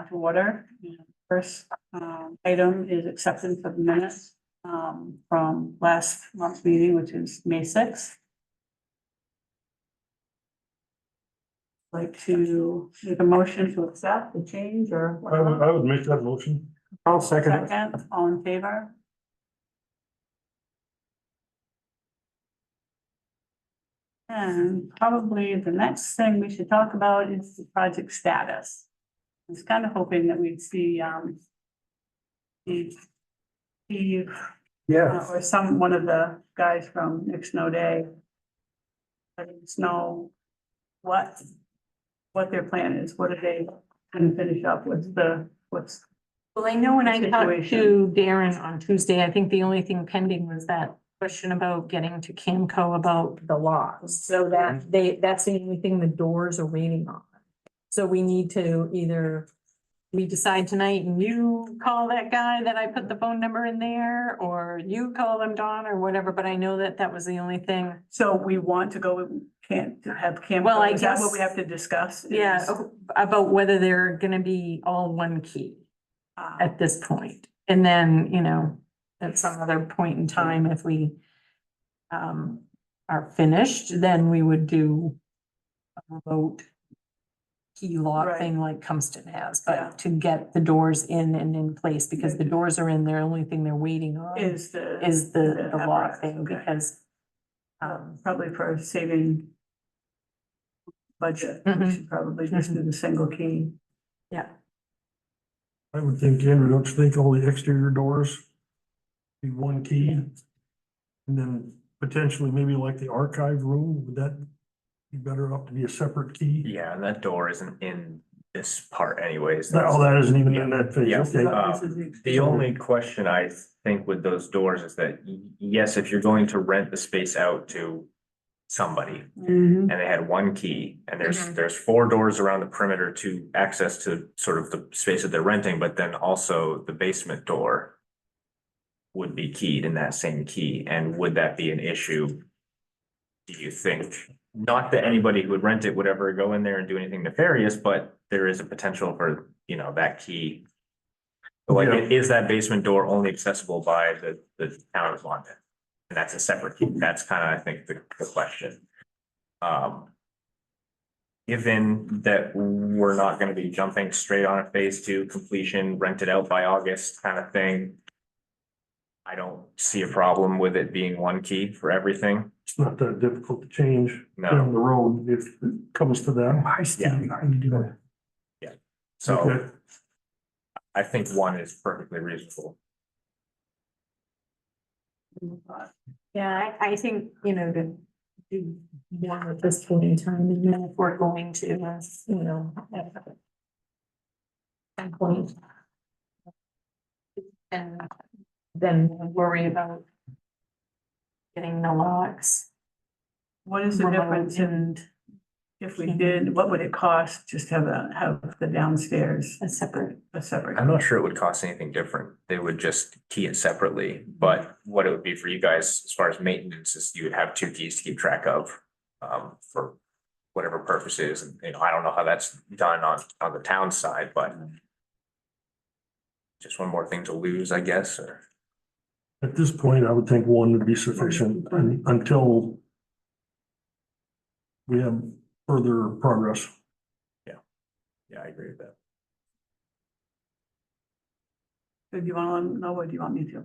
out of order. First, item is acceptance of minutes, from last month's meeting, which is May 6th. Like to make a motion to accept the change or whatever. I would make that motion. I'll second it. Second, all in favor? And probably the next thing we should talk about is the project status. I was kind of hoping that we'd see, Steve, Yeah. or one of the guys from Nick Snow Day. Letting us know what their plan is, what are they gonna finish up, what's. Well, I know when I talked to Situation. Darren on Tuesday, I think the only thing pending was that question about getting to Camco about the laws. So that that's the only thing the doors are waiting on. So we need to either, we decide tonight and you call that guy that I put the phone number in there, or you call them, Dawn, or whatever, but I know that that was the only thing. So we want to go, can't have Camco. Well, I Is that guess- what we have to discuss? Yeah, Is, about whether they're gonna be all one key uh, at this point. And then, you know, at some other point in time, if we are finished, then we would do a remote key lock Right. thing like Cumston has, Yeah. but to get the doors in and in place, because the doors are in, the only thing they're waiting on Is the. is the lock apparatus, thing, okay. because Probably for saving budget, we Mhm. should probably just do the single key. yeah. I would think, Andrew, don't you think all the exterior doors be one key? And then potentially maybe like the archive room, would that be better off to be a separate key? Yeah, and that door isn't in this part anyways. That isn't even in that phase, Yeah. okay. This is The only question I think with those doors is that, yes, if you're going to rent the space out to somebody Mhm. and they had one key and Mhm. there's four doors around the perimeter to access to sort of the space that they're renting, but then also the basement door would be keyed in that same key. And would that be an issue? Do you think? Not that anybody who would rent it would ever go in there and do anything nefarious, but there is a potential for, you know, that key. So like, Yeah. is that basement door only accessible by the town of London? And that's a separate key. That's kind of, I think, the question. Given that we're not gonna be jumping straight on a phase two completion, rented out by August kind of thing. I don't see a problem with it being one key for everything. It's not that difficult to change No. down the road if it comes to that. Hi, Steve, how you doing? So Okay. I think one is perfectly reasonable. Yeah, I think, you know, to do one at this point in time, and then if we're going to, you know, at some point. And then worry about getting the locks. What is the remote difference in, and if we did, what would it cost just to have the downstairs a separate. a separate? I'm not sure it would cost anything different. They would just key it separately, but what it would be for you guys as far as maintenance is you would have two keys to keep track of. For whatever purposes, and you know, I don't know how that's done on the town side, but. Just one more thing to lose, I guess, or. At this point, I would think one would be sufficient until we have further progress. Yeah, I agree with that. Do you want to know, what do you want me to?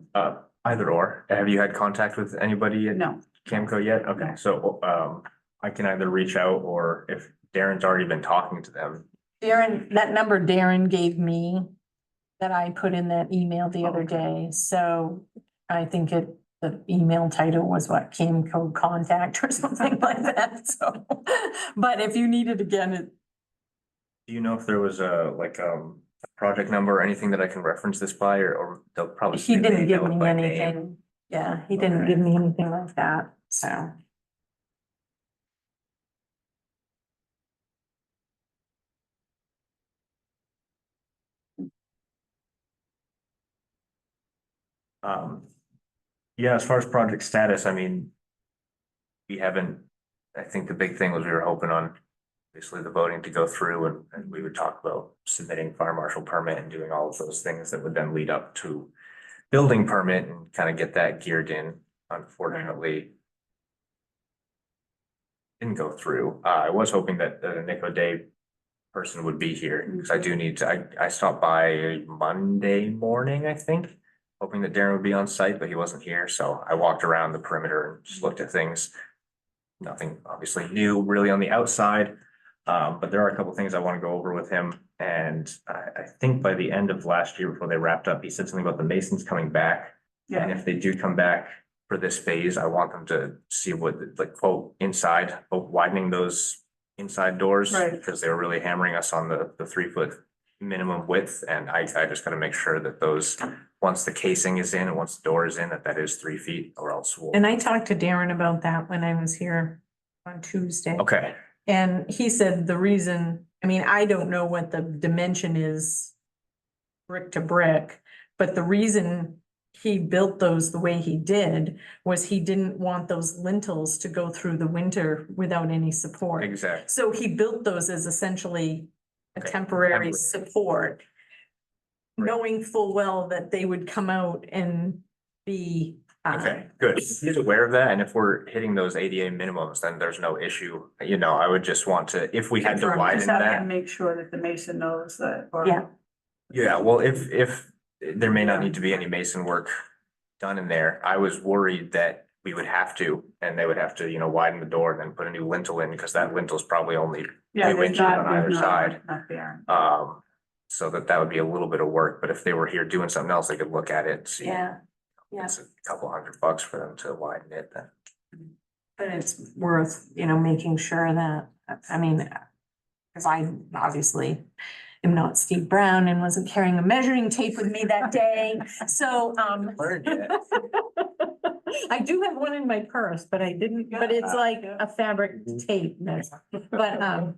Either or, have you had contact with anybody at No, Camco yet? No. Okay, so, I can either reach out or if Darren's already been talking to them. Darren, that number Darren gave me that I put in that email the other Okay. day, so I think the email title was what, Camco contact or something like that, so. But if you need it again, Do you know if there was a project number or anything that I can reference this by, or they'll probably. he didn't give know it me by name? anything. Yeah, he didn't Okay. give me anything like that, so. Yeah, as far as project status, I mean. We haven't, I think the big thing was we were hoping on basically the voting to go through and we would talk about submitting fire marshal permit and doing all of those things that would then lead up to building permit and kind of get that geared in. Unfortunately, didn't go through. I was hoping that the Nick O'Day person would be here because I do need to, I stopped by Monday morning, I think, hoping that Darren would be on site, but he wasn't here. So I walked around the perimeter and just looked at things. Nothing obviously new really on the outside. But there are a couple things I want to go over with him. And I think by the end of last year, before they wrapped up, he said something about the masons coming back. And Yeah, if they do come back for this phase, I want them to see what, like, quote, inside, widening those inside doors. Right. Because they were really hammering us on the 3 foot minimum width. And I just gotta make sure that those, once the casing is in and once the door is in, that is 3 feet or else we'll. And I talked to Darren about that when I was here on Tuesday. Okay, And he said the reason, I mean, I don't know what the dimension is brick to brick, but the reason he built those the way he did was he didn't want those lintels to go through the winter without any support. exactly. So he built those as essentially a Okay, temporary temporary. support, Right. knowing full well that they would come out and be. Okay, good. He's aware of that, and if we're hitting those ADA minimums, then there's no issue. You know, I would just want to, if we had to Confirm. widen just have to that. make sure that the mason knows that. or- Yeah. Yeah, well, if there may not need to be any mason work done in there, I was worried that we would have to, and they would have to, widen the door and then put a new lintel in, because that lintel's probably only Yeah, 2 there's inches not, on either there's side. not there. So that would be a little bit of work, but if they were here doing something else, they could look at it and see. Yeah, yeah. It's a couple $100 for them to widen it then. But it's worth, making sure that, I mean, cause I obviously am not Steve Brown and wasn't carrying a measuring tape with me that day, so, Learned yet. I do have one in my purse, but I didn't, but it's like a fabric tape measure, but,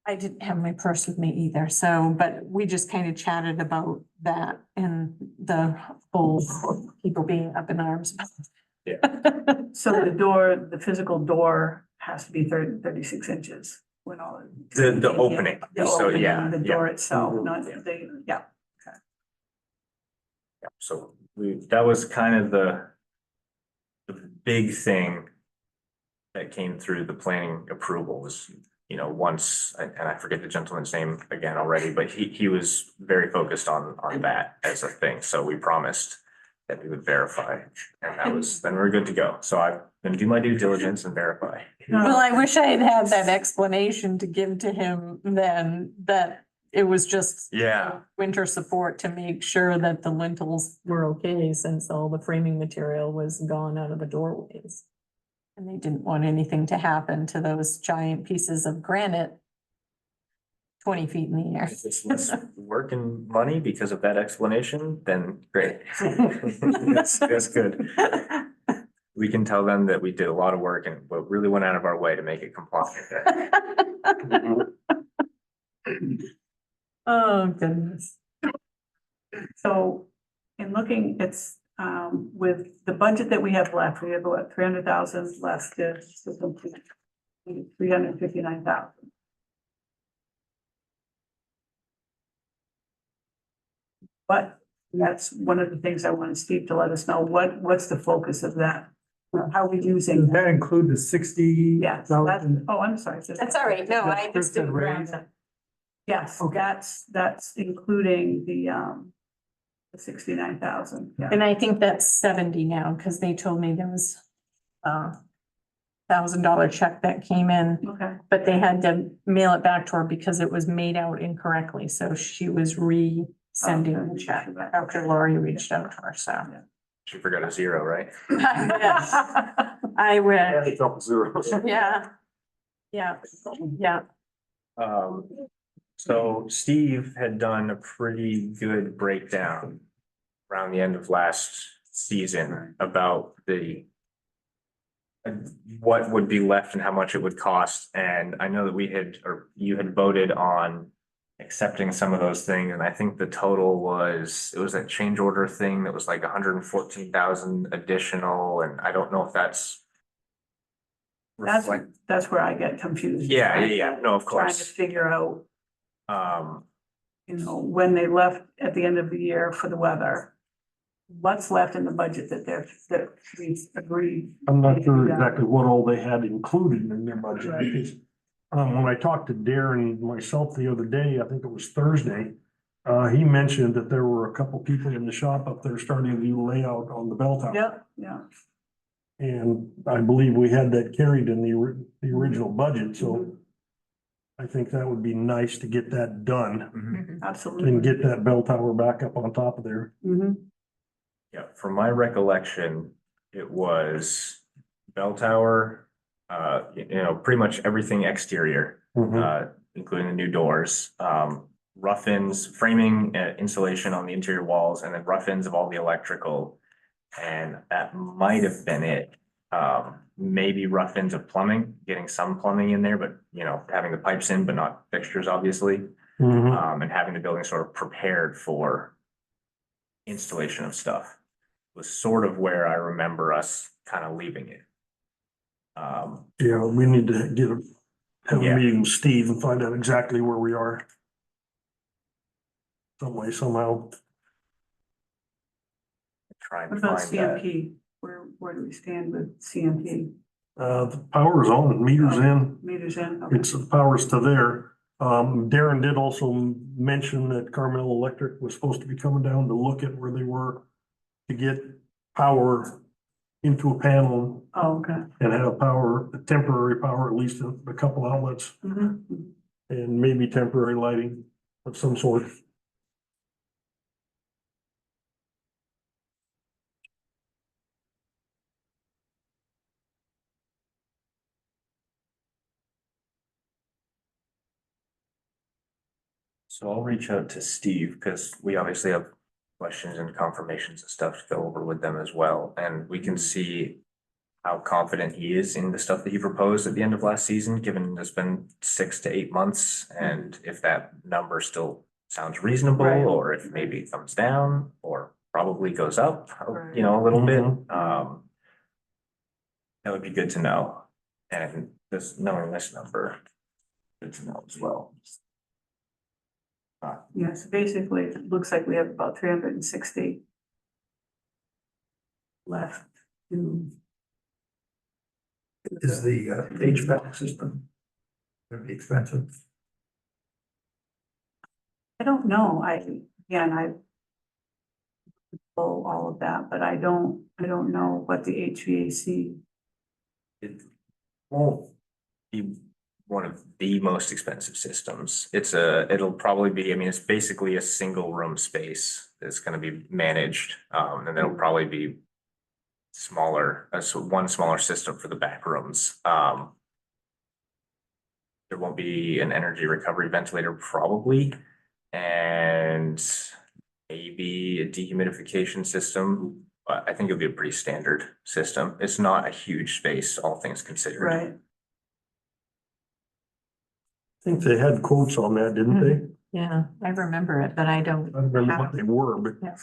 I didn't have my purse with me either, so, but we just kind of chatted about that and the whole people being up in arms. Yeah. So the door, the physical door has to be 36 inches when all. The opening, The so opening, yeah, the yeah. door itself, not Yeah. the, yeah. Yeah, so that was kind of the big thing that came through the planning approval was, once, and I forget the gentleman's name again already, but he was very focused on that as a thing. So we promised that we would verify, and then we're good to go. So I'm gonna do my due diligence and verify. Well, I wish I had had that explanation to give to him then, that it was just Yeah, winter support to make sure that the lintels were okay, since all the framing material was gone out of the doorways. And they didn't want anything to happen to those giant pieces of granite 20 feet in the air. if it's less work and money because of that explanation, then great. That's good. We can tell them that we did a lot of work and we really went out of our way to make it compliant. Oh, goodness. So in looking, it's, with the budget that we have left, we have about 300,000 left to complete. 359,000. But that's one of the things I wanted Steve to let us know, what's the focus of that? How are we using Does that? that include the 60? Yeah, that's, oh, I'm sorry. That's all right. No, I just didn't grab raise? that. Yes, Okay. that's including the 69,000, yeah. And I think that's 70 now, because they told me there was a $1,000 check that came in, Okay, but they had to mail it back to her because it was made out incorrectly. So she was resending the check after Lori reached out to her, so. She forgot a zero, right? I wish, A couple zeros. yeah. Yeah, yeah. So Steve had done a pretty good breakdown around the end of last season about what would be left and how much it would cost. And I know that you had voted on accepting some of those things. And I think the total it was that change order thing that was like 114,000 additional. And I don't know if that's reflect, that's where I get confused. yeah, no, of Trying to course. figure out, Um, when they left at the end of the year for the weather. What's left in the budget that we agreed. I'm not sure Yeah. exactly what all they had included in their budget. Right. Because, when I talked to Darren myself the other day, I think it was Thursday, he mentioned that there were a couple people in the shop up there starting to do layout on the bell tower. Yeah. And I believe we had that carried in the original budget, so Mhm. I think that would be nice to get that done mhm. Absolutely. and get that bell tower back up on top of there. Mhm. Yeah, from my recollection, it was bell tower, pretty much everything exterior, including the new doors, rough-ins, framing, insulation on the interior walls, and then rough-ins of all the electrical. And that might have been it. Maybe rough-ins of plumbing, getting some plumbing in there, but, having the pipes in, but not fixtures, obviously. And having the building sort of prepared for installation of stuff was sort of where I remember us kind of leaving it. Yeah, we need to have a Yeah. meeting with Steve and find out exactly where we are. Some way, somehow. Try and What about find that. CMP? Where do we stand with CMP? The power's on, meters in, Meters in? Okay. it's powers to there. Darren did also mention that Carmel Electric was supposed to be coming down to look at where they were to get power into a panel Oh, okay. and have power, temporary power, at least a couple outlets, Mhm. and maybe temporary lighting of some sort. So I'll reach out to Steve because we obviously have questions and confirmations and stuff to go over with them as well. And we can see how confident he is in the stuff that he proposed at the end of last season, given it's been 6 to 8 months. And if that number still sounds reasonable, Right. or if maybe it comes down or probably goes up, Right. a little bit. Mhm. That would be good to know. And knowing this number, good to know as well. Yes, basically, it looks like we have about 360 left to. Is the HVAC system gonna be expensive? I don't know. I pull all of that, but I don't know what the HVAC. It won't be one of the most expensive systems. It'll probably be, it's basically a single room space that's gonna be managed. And there'll probably be one smaller system for the back rooms. There won't be an energy recovery ventilator probably, and maybe a dehumidification system. But I think it'll be a pretty standard system. It's not a huge space, all things considered. Right. I think they had quotes on that, didn't they? Yeah, I remember it, but I don't. I don't remember what they were, but. Yeah.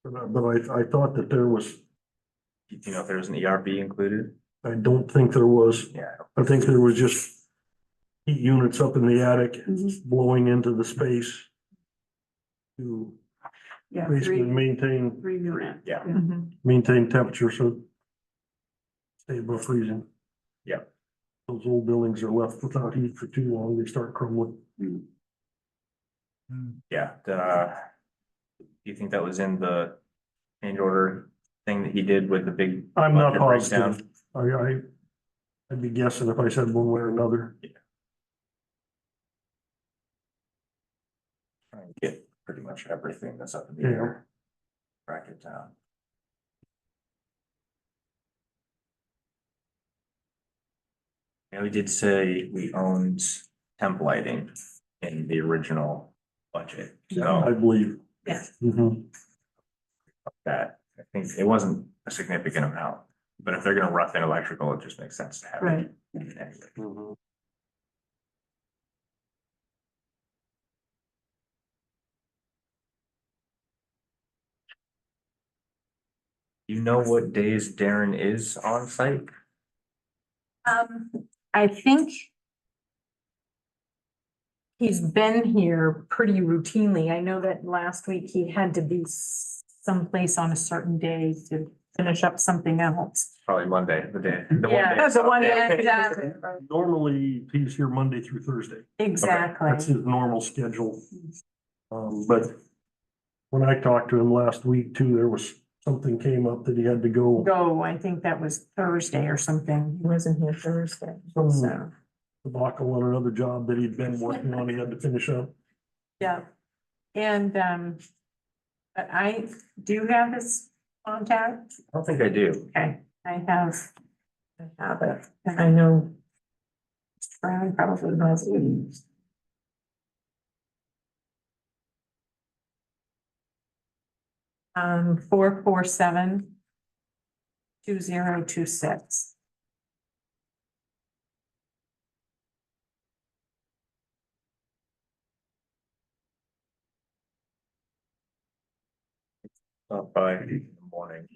But I thought that there was, Do you know if there was an ERB included? I don't think there was, Yeah. I think there was just heat units up in the attic Mhm. blowing into the space to Yeah, basically three maintain unit. Yeah. Mhm. temperature, so stay above freezing. Yeah. Those old buildings are left without heat for too long, they start crumbling. Yeah, do you think that was in the change order thing that he did with the big? I'm not budget breakdown? positive. I'd be guessing if I said one way or another. Try and get pretty much everything that's up in the Yeah. air. Track it down. And we did say we owned temp lighting in the original budget, I so believe. Yes. Mhm. that, I think it wasn't a significant amount. But if they're gonna rough in electrical, it just makes sense to have it. Right. Anyway. Mhm. You know what days Darren is on site? I think he's been here pretty routinely. I know that last week he had to be someplace on a certain day to finish up something else. Probably Monday, the day. the one Yeah, day. That's the one, Yeah, yeah, exactly. Normally, he's here Monday through Thursday. Exactly. That's his normal schedule. But when I talked to him last week too, there was something came up that he had to go. Go, I think that was Thursday or something. He wasn't here Thursday, Some so, debacle on another job that he'd been working on, he had to finish up. yeah. And, but I do have his contact. I don't think I do. Okay, I have it, and I know Brown probably has it. 447-2026. Stop by in the morning.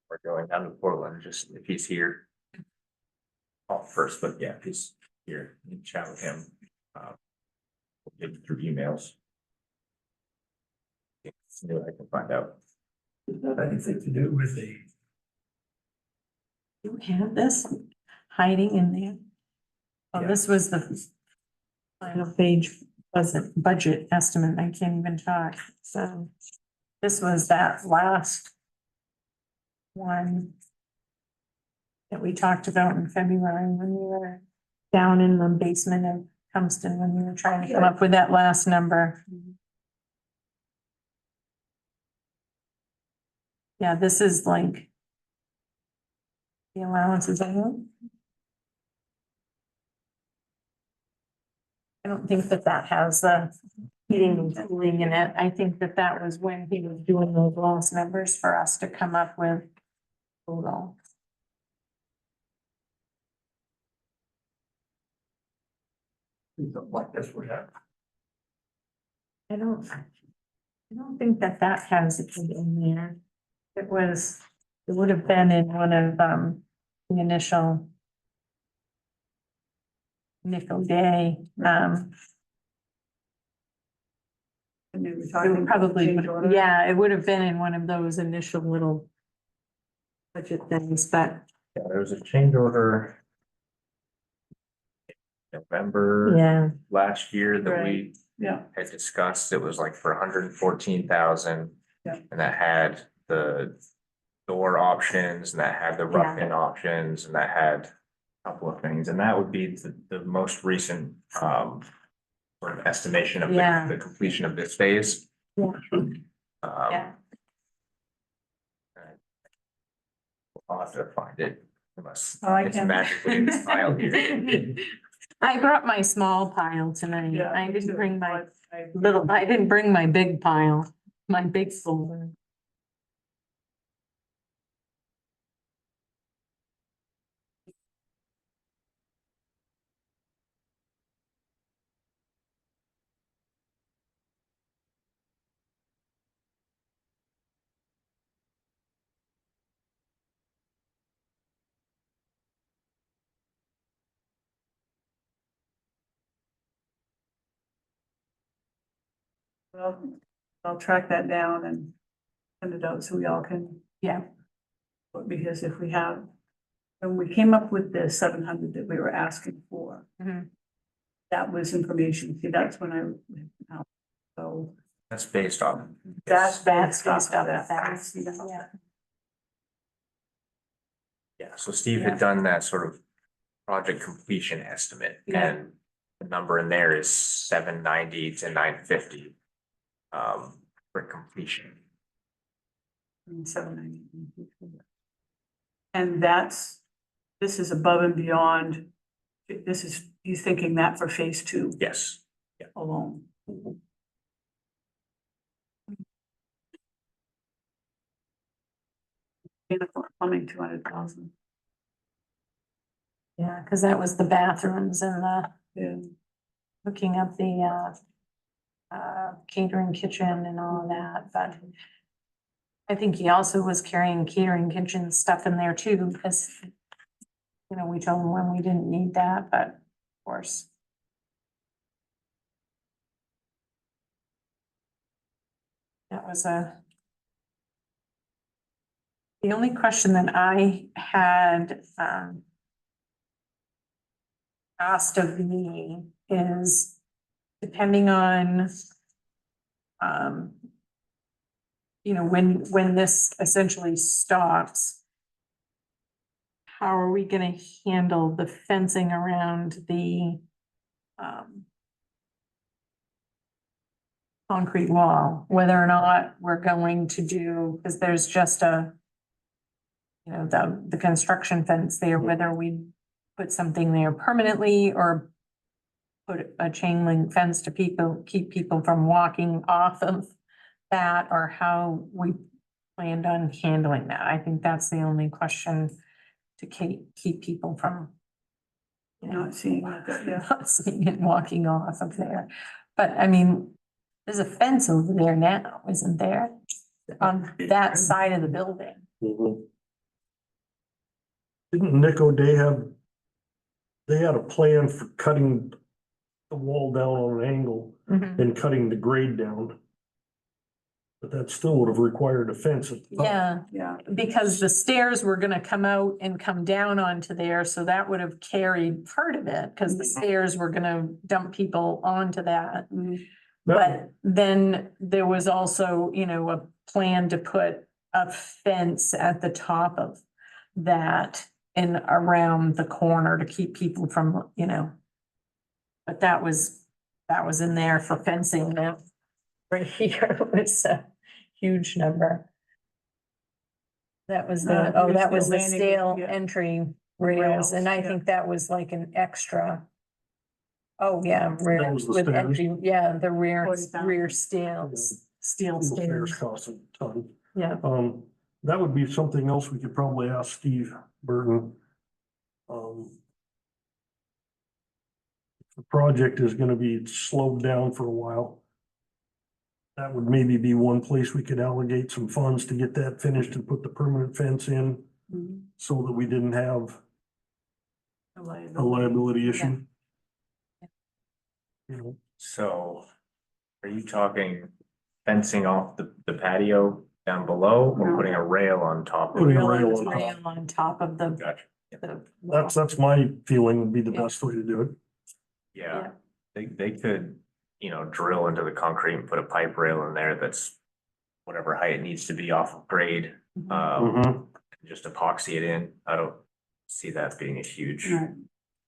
We're going down to Portland, just if he's here. First, but yeah, if he's here, you can chat with him. We'll get through emails. See what I can find out. Does that have anything to do with the, You have this hiding in there. Oh, this was the final page, wasn't budget estimate. I can't even talk. So this was that last one that we talked about in February when we were down in the basement of Humston, when we were trying to come up with that last number. Yeah, this is like the allowances. I don't think that that has the heating and cooling in it. I think that that was when he was doing those last numbers for us to come up with total. something like this would happen? I don't think that that has it in there. It would have been in one of, the initial nickel day, And they were it talking would about probably, change order. yeah, it would have been in one of those initial little budget things, but Yeah, there was a change order. November yeah, last year that we Yeah, had discussed, it was like for 114,000. Yeah. And that had the door options, and that had the rough-in options, and that had a couple of things, and that would be the most recent, sort of estimation of Yeah. the completion of this phase. Yeah. Um, yeah. I'll have to find it, unless Oh, I it's can. magically in this file here. I brought my small pile tonight. yeah. I me didn't too. bring my I- little, I didn't bring my big pile, my big folder. Well, I'll track that down and send it out so we all can. Yeah. Because if we have, when we came up with the 700 that we were asking for, Mhm. that was information. See, that's when I. So That's based on. that's That's based off of based that. off of that. Yeah. Yeah, so Steve Yeah. had done that sort of project completion estimate, Yeah. and the number in there is 790 to 950. For completion. 790. And this is above and beyond. He's thinking that for phase 2 Yes, alone. Plumbing, 200,000. Yeah, because that was the bathrooms and the Yeah. hooking up the catering kitchen and all of that, but I think he also was carrying catering kitchen stuff in there too, because You know, we told them when we didn't need that, but of course. That was the only question that I had, asked of me is depending on, you know, when this essentially stops, how are we gonna handle the fencing around the, concrete wall, whether or not we're going to do, because there's just a, you know, the construction fence there, whether we put something there permanently or put a chain link fence to keep people from walking off of that, or how we planned on handling that. I think that's the only question to keep people from, you know, Not seeing that, yeah. not seeing it walking off of there. But I mean, there's a fence over there now, isn't there? On that side of the building. Mhm. Didn't Nick O'Day they had a plan for cutting the wall down on an angle and cutting the grade down. But that still would have required a fence at the top. Yeah, Yeah, because the stairs were gonna come out and come down onto there, so that would have carried part of it, because the stairs were gonna dump people onto that. mhm. But then there was also, you know, a plan to put a fence at the top of that and around the corner to keep people from, you know. But that was in there for fencing now. Right here was a huge number. That was that was the landing, stale yeah. entry rails, and I Rails, yeah. think that was like an extra. Oh, yeah, That was the with stairs. entry, yeah, the rear 40,000. steel The stairs stairs, cost a ton. yeah. That would be something else we could probably ask Steve Burton. If the project is gonna be slowed down for a while, that would maybe be one place we could allocate some funds to get that finished and put the permanent fence in, Mhm. so that we didn't have A a liability. liability issue. You know, So are you talking fencing off the patio down below or No. putting a rail on top of Putting a it? rail Rail on top. rail on top of the, Gotcha. That's my feeling would be the best way to do it. Yeah, they could, you know, drill into the concrete and put a pipe rail in there that's whatever height it needs to be off of grade, Mhm. just epoxy it in. I don't see that being a huge. Right.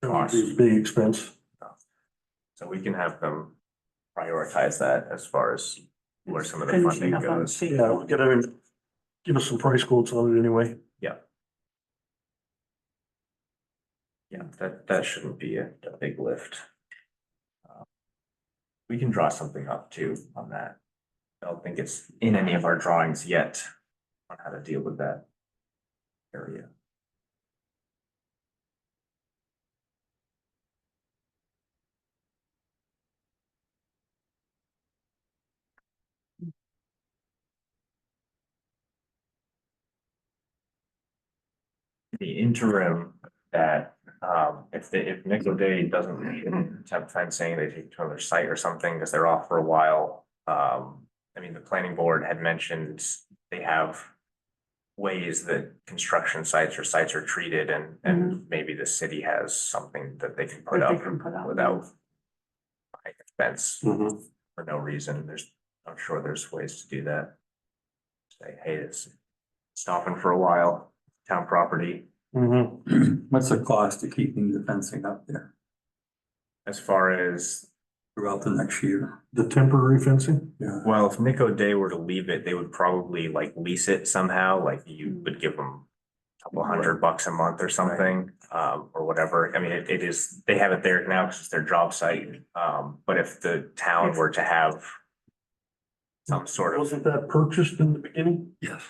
That would be a big expense. So we can have them prioritize that as far as where some of the Finishing funding up on goes. sheet. Yeah, we'll give us some price quotes on it anyway. Yeah, that shouldn't be a big lift. We can draw something up too on that. I don't think it's in any of our drawings yet on how to deal with that area. The interim that, if Nick O'Day doesn't have fencing, they take it to another site or something, because they're off for a while. I mean, the planning board had mentioned they have ways that construction sites or sites are treated, and maybe the city has something that they can put That they up can put up. without a fence Mhm. for no reason. I'm sure there's ways to do that. Say, hey, it's stopping for a while, town property. Mhm. What's the cost of keeping the fencing up there As far as, throughout the next year? The temporary fencing? Yeah. well, if Nick O'Day were to leave it, they would probably like lease it somehow, like you would give them a couple $100 a month or something, or whatever. I mean, it is, they have it there now because it's their job site. But if the town were to have some sort of, Wasn't that purchased in the beginning? Yes.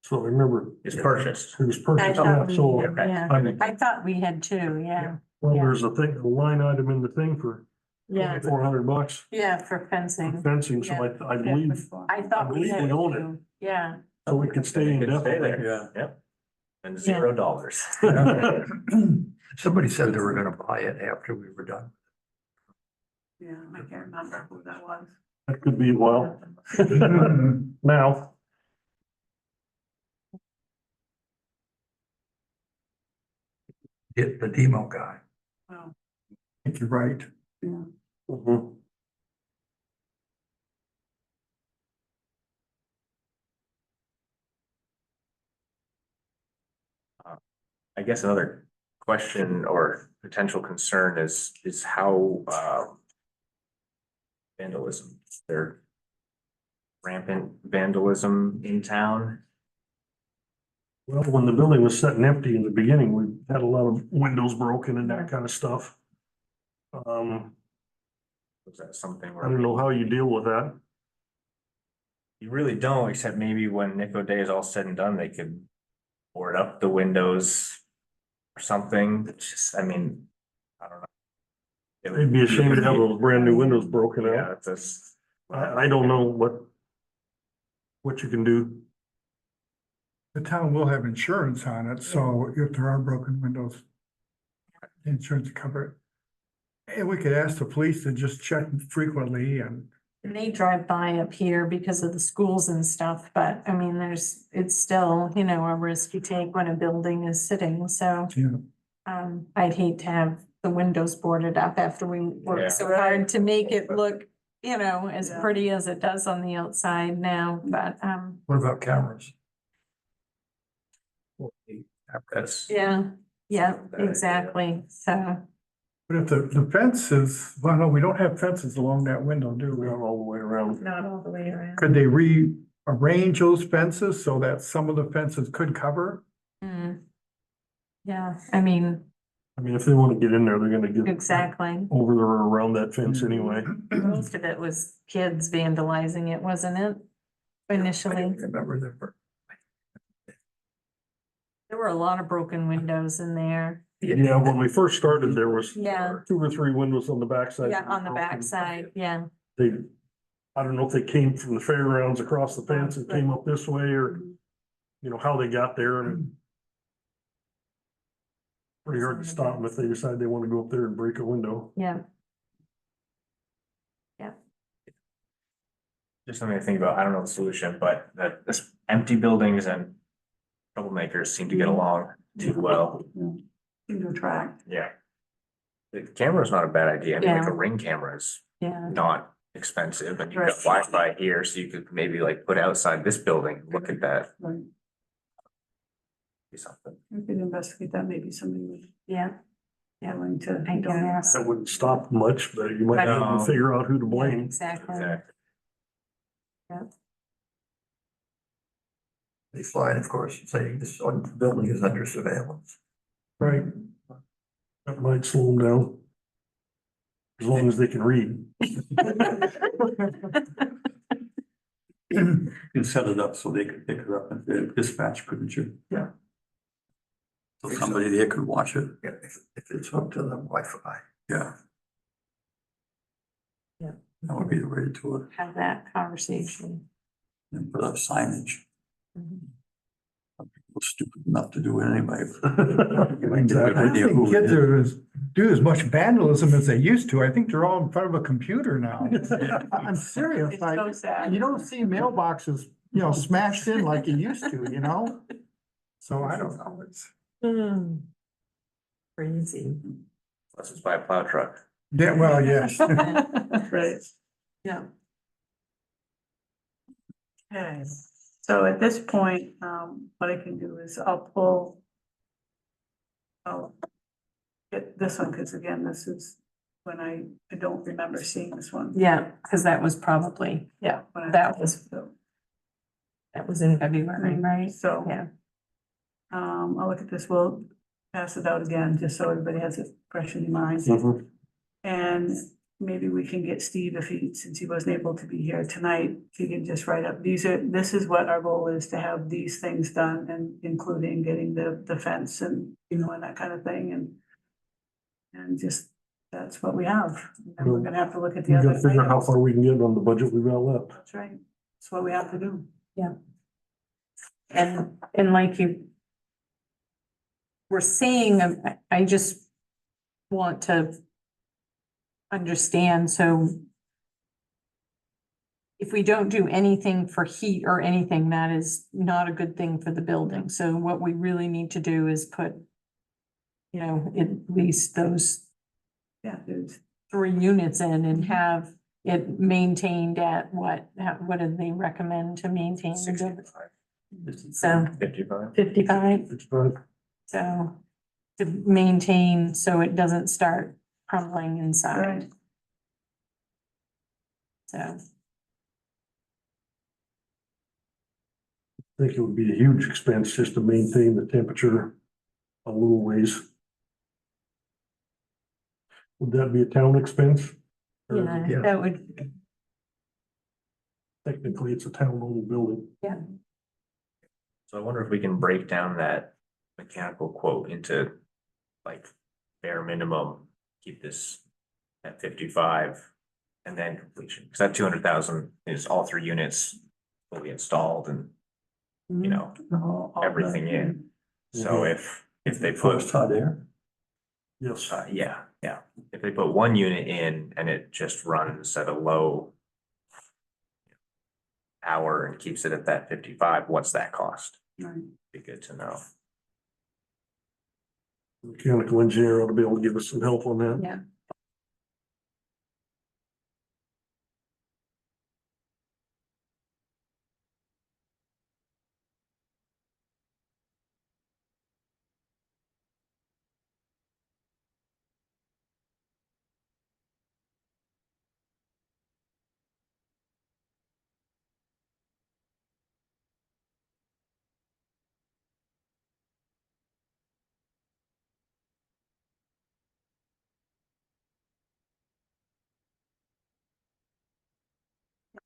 So I remember. it's purchased. It was I purchased, thought yeah, we so, had, yeah. I thought we had too, yeah, well, there's a thing, a line item in the thing for yeah, $400 yeah, for for fencing. fencing, so I believe, I thought we believe had we own it. too, yeah. so we can stay It could stay indefinitely. there. Yeah. Yep. And $0. Somebody said they were gonna buy it after we were done. Yeah, I can't remember who that was. That could be a while. Now, Get the demo guy. Well, I think you're right. yeah. Mhm. I guess another question or potential concern is how, vandalism, there rampant vandalism in town. Well, when the building was sitting empty in the beginning, we had a lot of windows broken and that kind of stuff. Was that something I where don't know how you deal with that. you really don't, except maybe when Nico Day is all said and done, they could board up the windows or something. It's just, I mean, I don't know. It would It'd be a shame to have those brand new windows broken Yeah, out. it's just, I don't know what you can do. The town will have insurance on it, so if there are broken windows, insurance will cover it. And we could ask the police to just check frequently and, And they drive by up here because of the schools and stuff, but I mean, it's still, you know, a risk you take when a building is sitting, so. you know, I'd hate to have the windows boarded up after we Yeah. worked so hard to make it look, you know, as Yeah. pretty as it does on the outside now, but, What about cameras? that's, yeah, yeah, Bad idea. exactly, so. but if the fence is, well, no, we don't have fences along that window, do we? Not all the way around. Not all the way around. Could they rearrange those fences so that some of the fences could cover? Hmm. Yeah, I mean, I mean, if they want to get in there, they're gonna get exactly. over or around that fence anyway. Most of it was kids vandalizing it, wasn't it? I Initially, don't remember the. there were a lot of broken windows in there. Yeah, when we first started, there was Yeah. 2 or 3 windows on the backside. Yeah, on the backside, yeah. They, I don't know if they came from the fairgrounds across the fence and came up this way or, you know, how they got there and pretty hard to stop them if they decide they want to go up there and break a window. Yeah, just something to think about. I don't know the solution, but that this empty buildings and troublemakers seem to get along too well. Seem to attract. Yeah. The camera's not a bad idea. I mean, like Yeah. a Ring camera is yeah. not expensive and you've got Right. Wi-Fi here, so you could maybe like put outside this building, look at that, Right. be something. We could investigate that, maybe somebody would Yeah, be willing to. I can ask. That wouldn't stop much, but you might have No. to figure out who to blame. exactly. Exactly. They fly, and of course, saying this building is under surveillance. Right. That might slow them down. As long as they can read. You can set it up so they could pick it up and the dispatch, couldn't you? Yeah. So somebody there could watch it. Yeah, if it's hooked to the Wi-Fi. Yeah. Yeah. That would be the way to do it, Have that conversation. and put up signage. Mhm. People stupid enough to do it anyway. Exactly. I don't think kids do as much vandalism as they used to. I think they're all in front of a computer now. I'm serious, It's like, so sad. you don't see mailboxes, you know, smashed in like you used to, you know? So I don't know, it's, Hmm. Crazy. Unless it's by a plow truck. yeah, well, yes. Right. Yeah. Okay, so at this point, what I can do is I'll get this one, because again, this is when I don't remember seeing this one. Yeah, because that was probably, yeah, When I- that was- so- that was in February, right? So. Yeah. I'll look at this, we'll pass it out again, just so everybody has it fresh in their minds. Mhm. And maybe we can get Steve, since he wasn't able to be here tonight, if he can just write up, this is what our goal is, to have these things done, and including getting the fence and, you know, and that kind of thing, and just, that's what we have. And we're gonna have to look at the We other gotta figure out how items. far we can get on the budget we've got left. That's right, that's what we have to do. And like you we're saying, I just want to understand, so if we don't do anything for heat or anything, that is not a good thing for the building. So what we really need to do is put, you know, at least those Yeah, there's 3 units in and have it maintained at what do they recommend to maintain? the building? 65, So 55. 55, It's fine. so to maintain so it doesn't start crumbling inside, right. so. I think it would be a huge expense just to maintain the temperature a little ways. Would that be a town expense? Or Yeah, that would, technically, it's a town-owned building. So I wonder if we can break down that mechanical quote into like bare minimum, keep this at 55 and then completion, because that 200,000 is all 3 units fully installed and, you know, All the- everything in. So if they put, Forced hot air. Yes, yeah, if they put 1 unit in and it just runs at a low hour and keeps it at that 55, what's that cost? Right. Be good to know. mechanical engineer ought to be able to give us some help on that. yeah.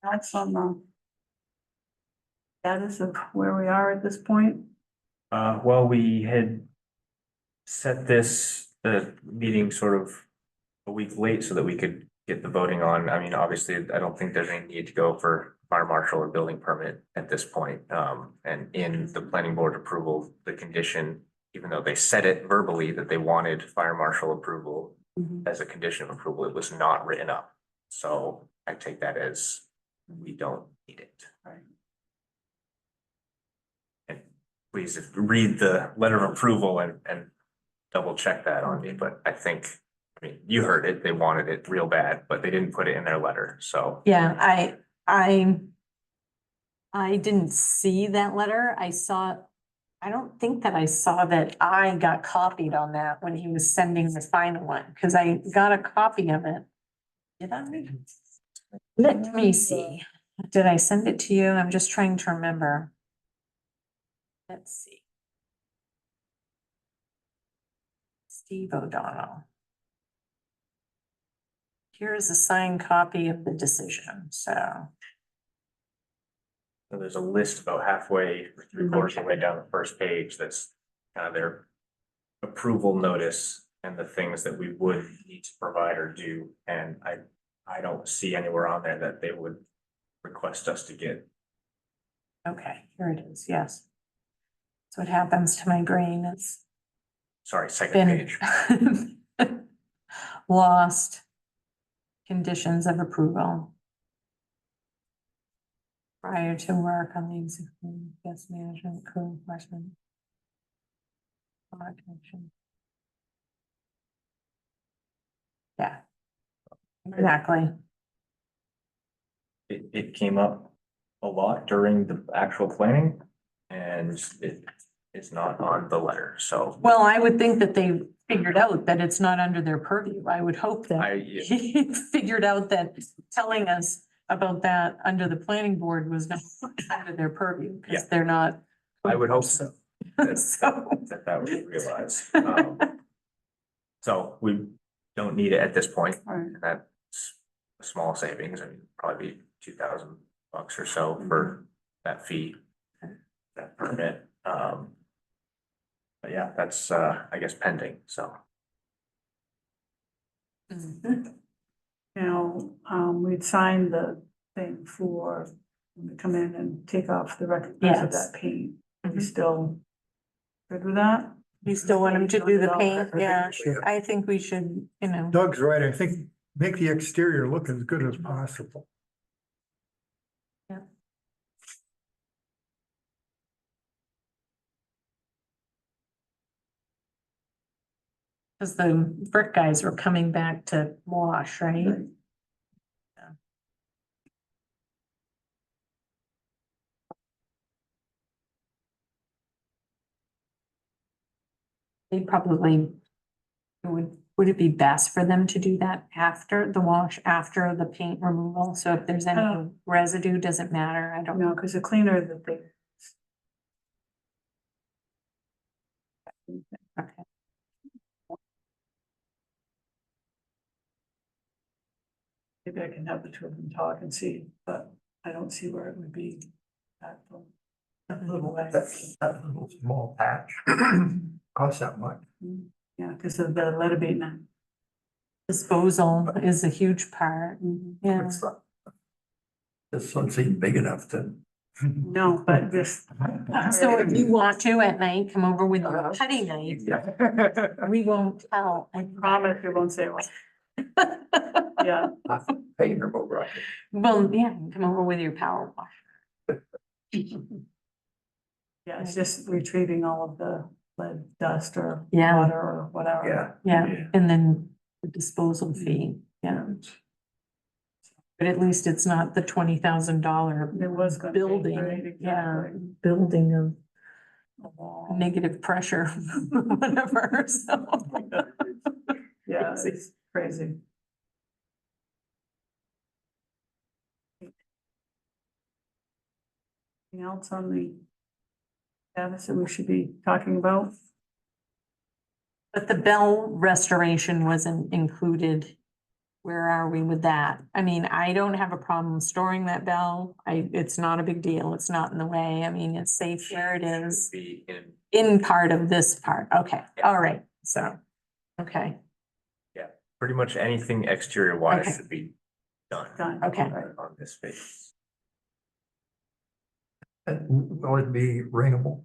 That's on the status of where we are at this point. Well, we had set the meeting sort of a week late so that we could get the voting on. I mean, obviously, I don't think there's any need to go for fire marshal or building permit at this point. And in the planning board approval, the condition, even though they said it verbally that they wanted fire marshal approval as a condition of approval, it was not written up. So I take that as we don't need it. Right. And please read the letter of approval and double check that on me, but I think, I mean, you heard it, they wanted it real bad, but they didn't put it in their letter, so. Yeah, I didn't see that letter. I don't think that I saw that I got copied on that when he was sending the final one, because I got a copy of it. Did I? Let me see. Did I send it to you? I'm just trying to remember. Let's see. Steve O'Donnell. Here is a signed copy of the decision, so. So there's a list about halfway, 3/4 of the way down the first page, that's kind of their approval notice and the things that we would need to provide or do, and I don't see anywhere on there that they would request us to get. Okay, here it is, yes. That's what happens to my brain, it's Sorry, second page. been lost. Conditions of approval. Prior to work on the existing guest management code enforcement. Fire connection. Yeah. Exactly. It came up a lot during the actual planning, and it's not on the letter, so. Well, I would think that they figured out that it's not under their purview. I would hope that Yeah. he figured out that telling us about that under the planning board was not under their purview, Yeah. because they're not. I would hope so. So. That would be realized. So we don't need it at this point. Right. That's a small savings, I mean, probably $2,000 or so for that fee, that permit. But yeah, that's, I guess pending, so. Now, we'd signed the thing for them to come in and take off the rest of Yes. that paint. Are we Mhm. still good with that? You still want him to do the paint? Yeah, Sure. I think we should, you know, Doug's right. I think make the exterior look as good as possible. because the brick guys were coming back to wash, right? They probably, would it be best for them to do that after the wash, after the paint removal? So if there's any Oh. residue, doesn't matter, I don't know. No, because the cleaner that they. Okay. Maybe I can have the two of them talk and see, but I don't see where it would be. That little way. That little small patch costs that much. Yeah, because of the lead abatement. Disposal is a huge part, yeah. It's not- This one's even big enough to. No, but this. So if you want to at night, come over with your putty knife, we won't tell. I Promise you won't say what. Yeah, Paint remover, I think. Well, yeah, come over with your power wash. yeah, it's just retrieving all of the lead dust or Yeah. water or whatever. Yeah, and then the disposal fee, yeah. But at least it's not the $20,000 It was gonna be, right, building, yeah, exactly. building of A wall. negative pressure, whatever, so. Yeah, it's crazy. Anything else on the status that we should be talking about? But the bell restoration wasn't included. Where are we with that? I mean, I don't have a problem storing that bell. It's not a big deal. It's not in the way. I mean, it's safe where it is. Be in, In part of this part. Okay, all right, so, okay, pretty much anything exterior wise Okay. should be done. Done. Okay. On this space. And will it be ringable?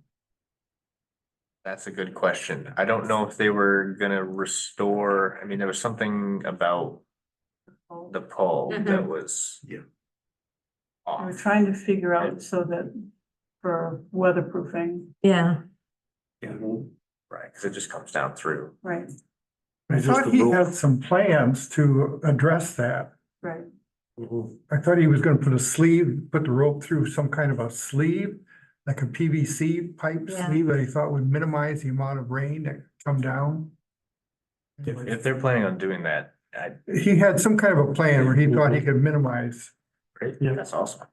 That's a good question. I don't know if they were gonna restore, I mean, there was something about the pole that was. Yeah. We were Off. trying to figure out so that for weatherproofing, yeah. Yeah. Right, cause it just comes down through. right, I It's just thought the he rope. had some plans to address that. right. I thought he was gonna put a sleeve, put the rope through some kind of a sleeve, like a PVC pipe Yeah. sleeve that he thought would minimize the amount of rain that come down. If they're planning on doing that, He had some kind of a plan where he thought he could minimize. great, Yeah. that's awesome.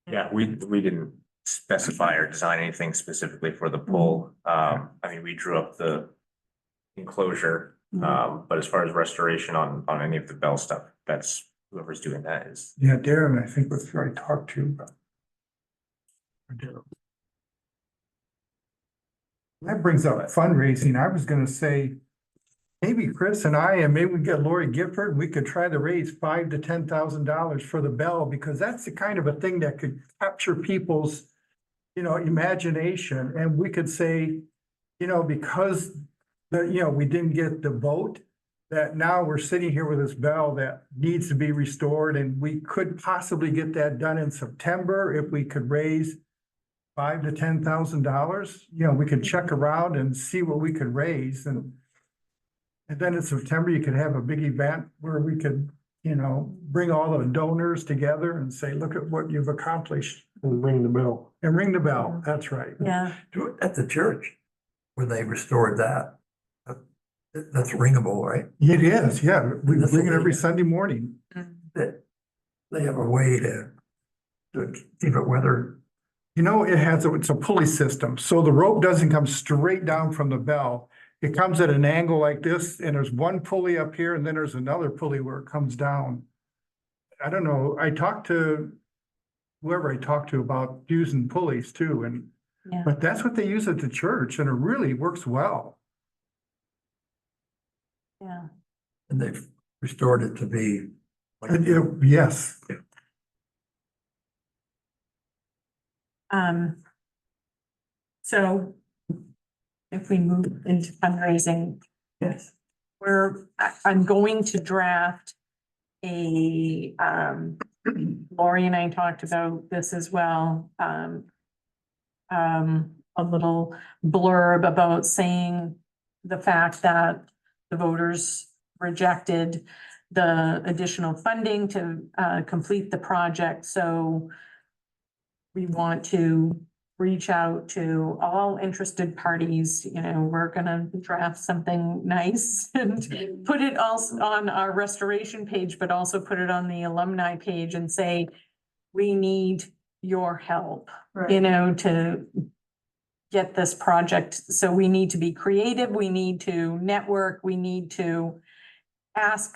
Yeah, we didn't specify or design anything specifically for the pole. I mean, we drew up the enclosure. But as far as restoration on any of the bell stuff, that's whoever's doing that is. Yeah, Darren, I think was who I talked to. That brings up fundraising. I was gonna say, maybe Chris and I, and maybe we get Lori Gifford, we could try to raise $5,000 to $10,000 for the bell, because that's the kind of a thing that could capture people's, imagination, and we could say, because we didn't get the vote, that now we're sitting here with this bell that needs to be restored, and we could possibly get that done in September if we could raise $5,000 to $10,000. We could check around and see what we could raise, and then in September, you could have a big event where we could, bring all the donors together and say, look at what you've accomplished, And ring the bell. and ring the bell. That's right. Yeah, Do it at the church where they restored that. That's ringable, right? It is, yeah. We That's bring it what every they- Sunday morning. That they have a way to keep it weathered. It's a pulley system, so the rope doesn't come straight down from the bell. It comes at an angle like this, and there's one pulley up here, and then there's another pulley where it comes down. I don't know, I talked to whoever I talked to about using pulleys too, yeah, but that's what they use at the church, and it really works well. yeah. And they've restored it to be. Yes, So if we move into fundraising, Yes. I'm going to draft a, Lori and I talked about this as well, a little blurb about saying the fact that the voters rejected the additional funding to, complete the project, so we want to reach out to all interested parties, you know, we're gonna draft something nice and put it also on our restoration page, but also put it on the alumni page and say, we need your help, you Right. know, to get this project. So we need to be creative, we need to network, we need to ask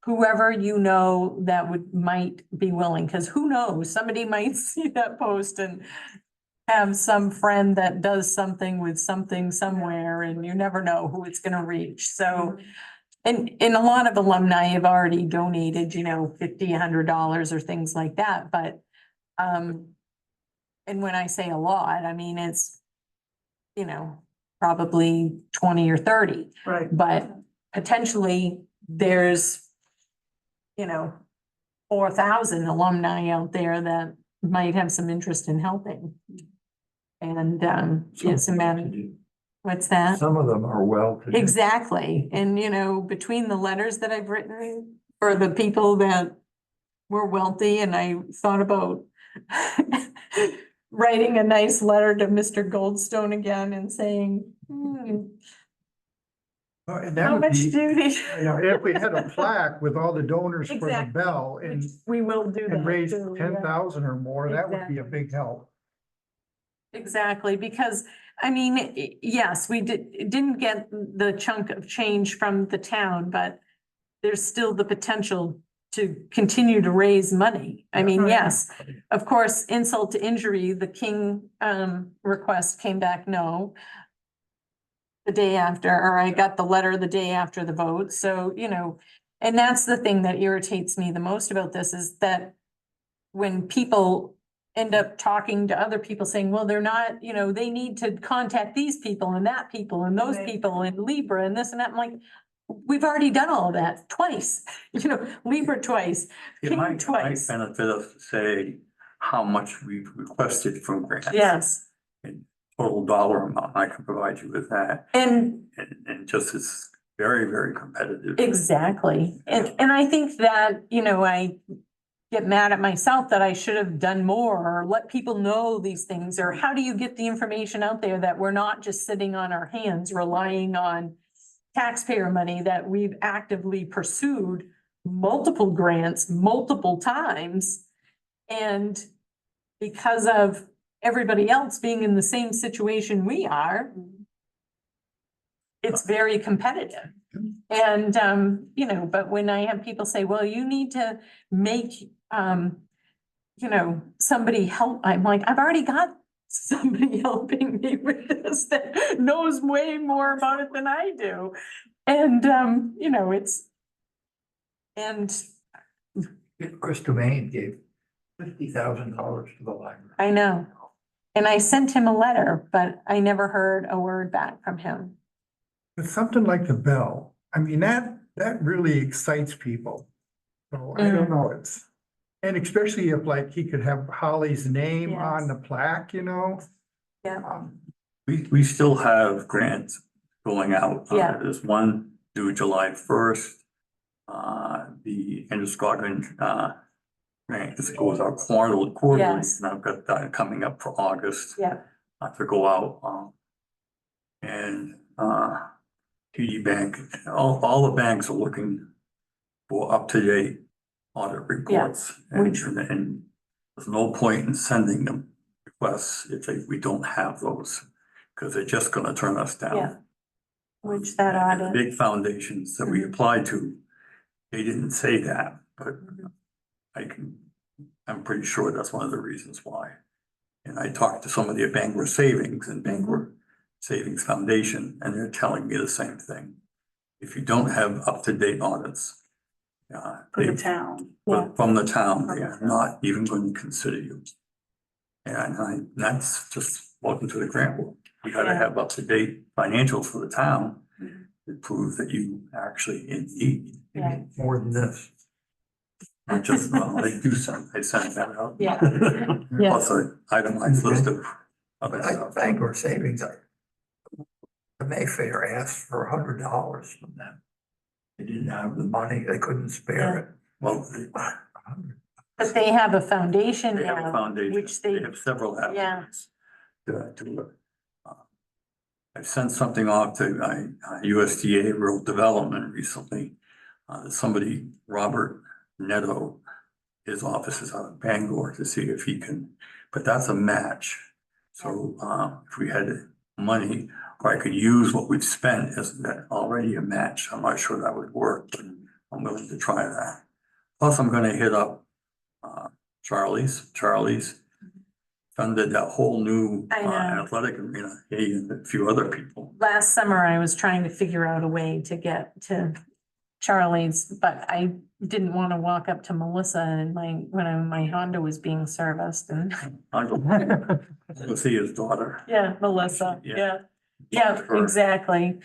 whoever you know that might be willing, because who knows, somebody might see that post and have some friend that does something with something somewhere, and you never know who it's gonna reach, so. And a lot of alumni have already donated, you know, $50, $100 or things like that, but, and when I say a lot, I mean, it's, you know, probably 20 or 30, Right. but potentially there's, you know, 4,000 alumni out there that might have some interest in helping. And, it's a matter, what's that? Some of them are well-to-do. Exactly, and you know, between the letters that I've written for the people that were wealthy, and I thought about writing a nice letter to Mr. Goldstone again and saying, And that how would much be, do they? you know, if we had a plaque with all the donors for the Exactly. bell and, We will do that. and raise too, yeah. 10,000 or more, that would be a Exactly. big help. Exactly, because, I mean, yes, we didn't get the chunk of change from the town, but there's still the potential to continue to raise money. I mean, Oh, yeah. yes, of course, insult to injury, the King, request came back no. The day after, or I got the letter the day after the vote, so, you know, and that's the thing that irritates me the most about this is that when people end up talking to other people saying, well, they're not, you know, they need to contact these people and that people and those Right. people and Libra and this and that. I'm like, we've already done all of that twice, you know, Libra twice, It King might twice. benefit us to say how much we've requested from grants. Yes, And total dollar amount, I can provide you with that, and and just it's very, very competitive. exactly. And I think that, you know, I get mad at myself that I should have done more or let people know these things, or how do you get the information out there that we're not just sitting on our hands relying on taxpayer money, that we've actively pursued multiple grants multiple times. And because of everybody else being in the same situation we are, it's very competitive. And, you know, but when I have people say, well, you need to make, you know, somebody help, I'm like, I've already got somebody helping me with this that knows way more about it than I do. And, you know, it's, and Chris Dumaine gave $50,000 to the library. I know. And I sent him a letter, but I never heard a word back from him. But something like the bell, I mean, that really excites people. So I don't know, and especially if like he could have Holly's name on Yes. the plaque, you know? Yeah. We still have grants going out. Yeah. There's one due July 1st. The Androscoggin, grant, this goes out quarterly, Yes. and I've got that coming up for August. Yeah. To go out, and, TD Bank, all the banks are looking for up-to-date audit reports. Which- And there's no point in sending them requests if we don't have those, because they're just gonna turn us down. Yeah. Which that And the audit, big foundations that we Mhm. applied to, they didn't say that, but I'm pretty sure that's one of the reasons why. And I talked to some of the Bangor Savings and Bangor Savings Foundation, and they're telling me the same thing. If you don't have up-to-date audits, For the they- town. Yeah. from the town, they are not even going to consider you. And that's just welcome to the grant world. You gotta Yeah. have up-to-date financials for the town Mhm. to prove that you actually in need. Yeah. More than this. Not just, well, I sent that out. Yeah. Yeah. Plus an itemized list of other But I, stuff. Bangor Savings, the Mayfair asked for $100 from them. They didn't have the money, they couldn't spare it. Well, But they have a foundation they have a now, foundation, which they they, have several Yeah. avenues I sent something off to USDA Rural Development recently. Somebody, Robert Netto, his office is out of Bangor to see if he can, but that's a match. So if we had money, or I could use what we've spent as that already a match, I'm not sure that would work, but I'm willing to try that. Plus, I'm gonna hit up Charlie's funded that whole new I know. athletic arena, he and a few other people. last summer I was trying to figure out a way to get to Charlie's, but I didn't want to walk up to Melissa and my Honda was being serviced and, I'll go see his daughter. yeah, Melissa, Yeah. yeah. Yeah, Her. exactly.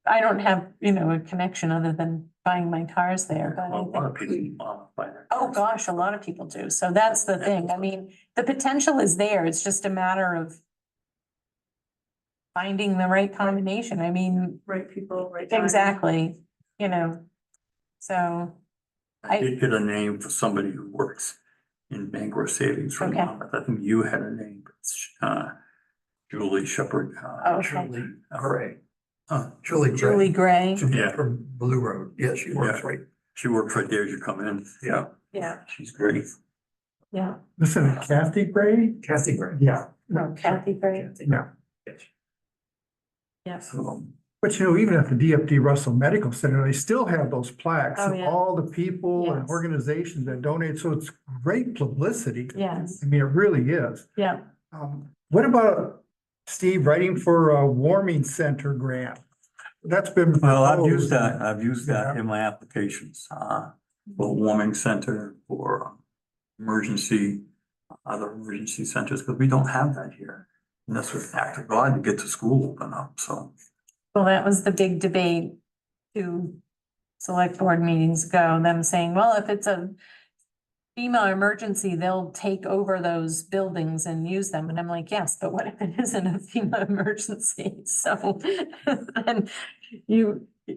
I don't have, a connection other than buying my cars there, but Well, I a lot of think. people buy their Oh, cars. gosh, a lot of people do. So that's the thing. I mean, the potential is there. It's just a matter of finding the right combination. I mean, Right people, right time. exactly, so, I did get a name for somebody who works in Bangor Savings from Okay. Monmouth. I think you had a name, Julie Shepherd. Oh, okay. Julie Gray, uh, Julie Julie Gray. Gray, Yeah. From Blue Road, yes, she works Yeah. right. She works right there as you come in. Yeah, yeah, she's great. yeah. Listen, Kathy Gray? Kathy Gray. Yeah. Oh, Kathy Gray, Yeah. Yes. yeah. So, But even at the DFD Russell Medical Center, they still have those plaques Oh, of yeah. all the people and Yes. organizations that donate, so it's great publicity. Yes, I mean, it really is. yeah. What about Steve writing for a warming center grant? That's been. well, I've proposed. used that in my applications, for warming center, for other emergency centers, because we don't have that here. And that's what act of God to get the school open up, so. Well, that was the big debate 2 select board meetings ago, them saying, well, if it's a FEMA emergency, they'll take over those buildings and use them. And I'm like, yes, but what if it isn't a FEMA emergency? So then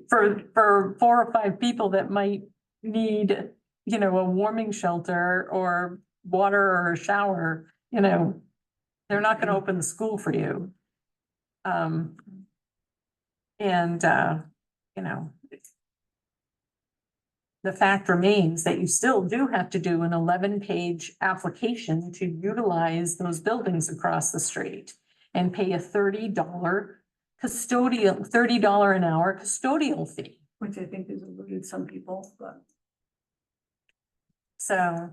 for 4 or 5 people that might need, a warming shelter or water or a shower, they're not gonna open the school for you. The fact remains that you still do have to do an 11-page application to utilize those buildings across the street and pay a $30 an hour custodial fee. Which I think has eluded some people, but. So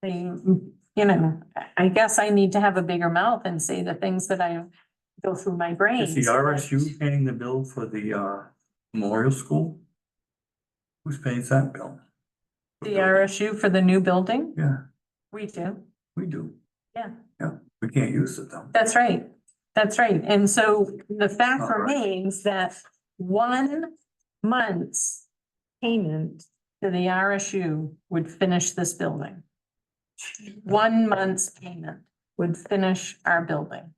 I guess I need to have a bigger mouth and say the things that I go through my brain. Is the RSU paying the bill for the memorial school? Who's paying that bill? The RSU for the new building? Yeah, We do. we do. Yeah. Yeah, we can't use it though. That's right. That's right. And so the fact All right. remains that 1 month's payment to the RSU would finish this building. 1 month's payment would finish our building.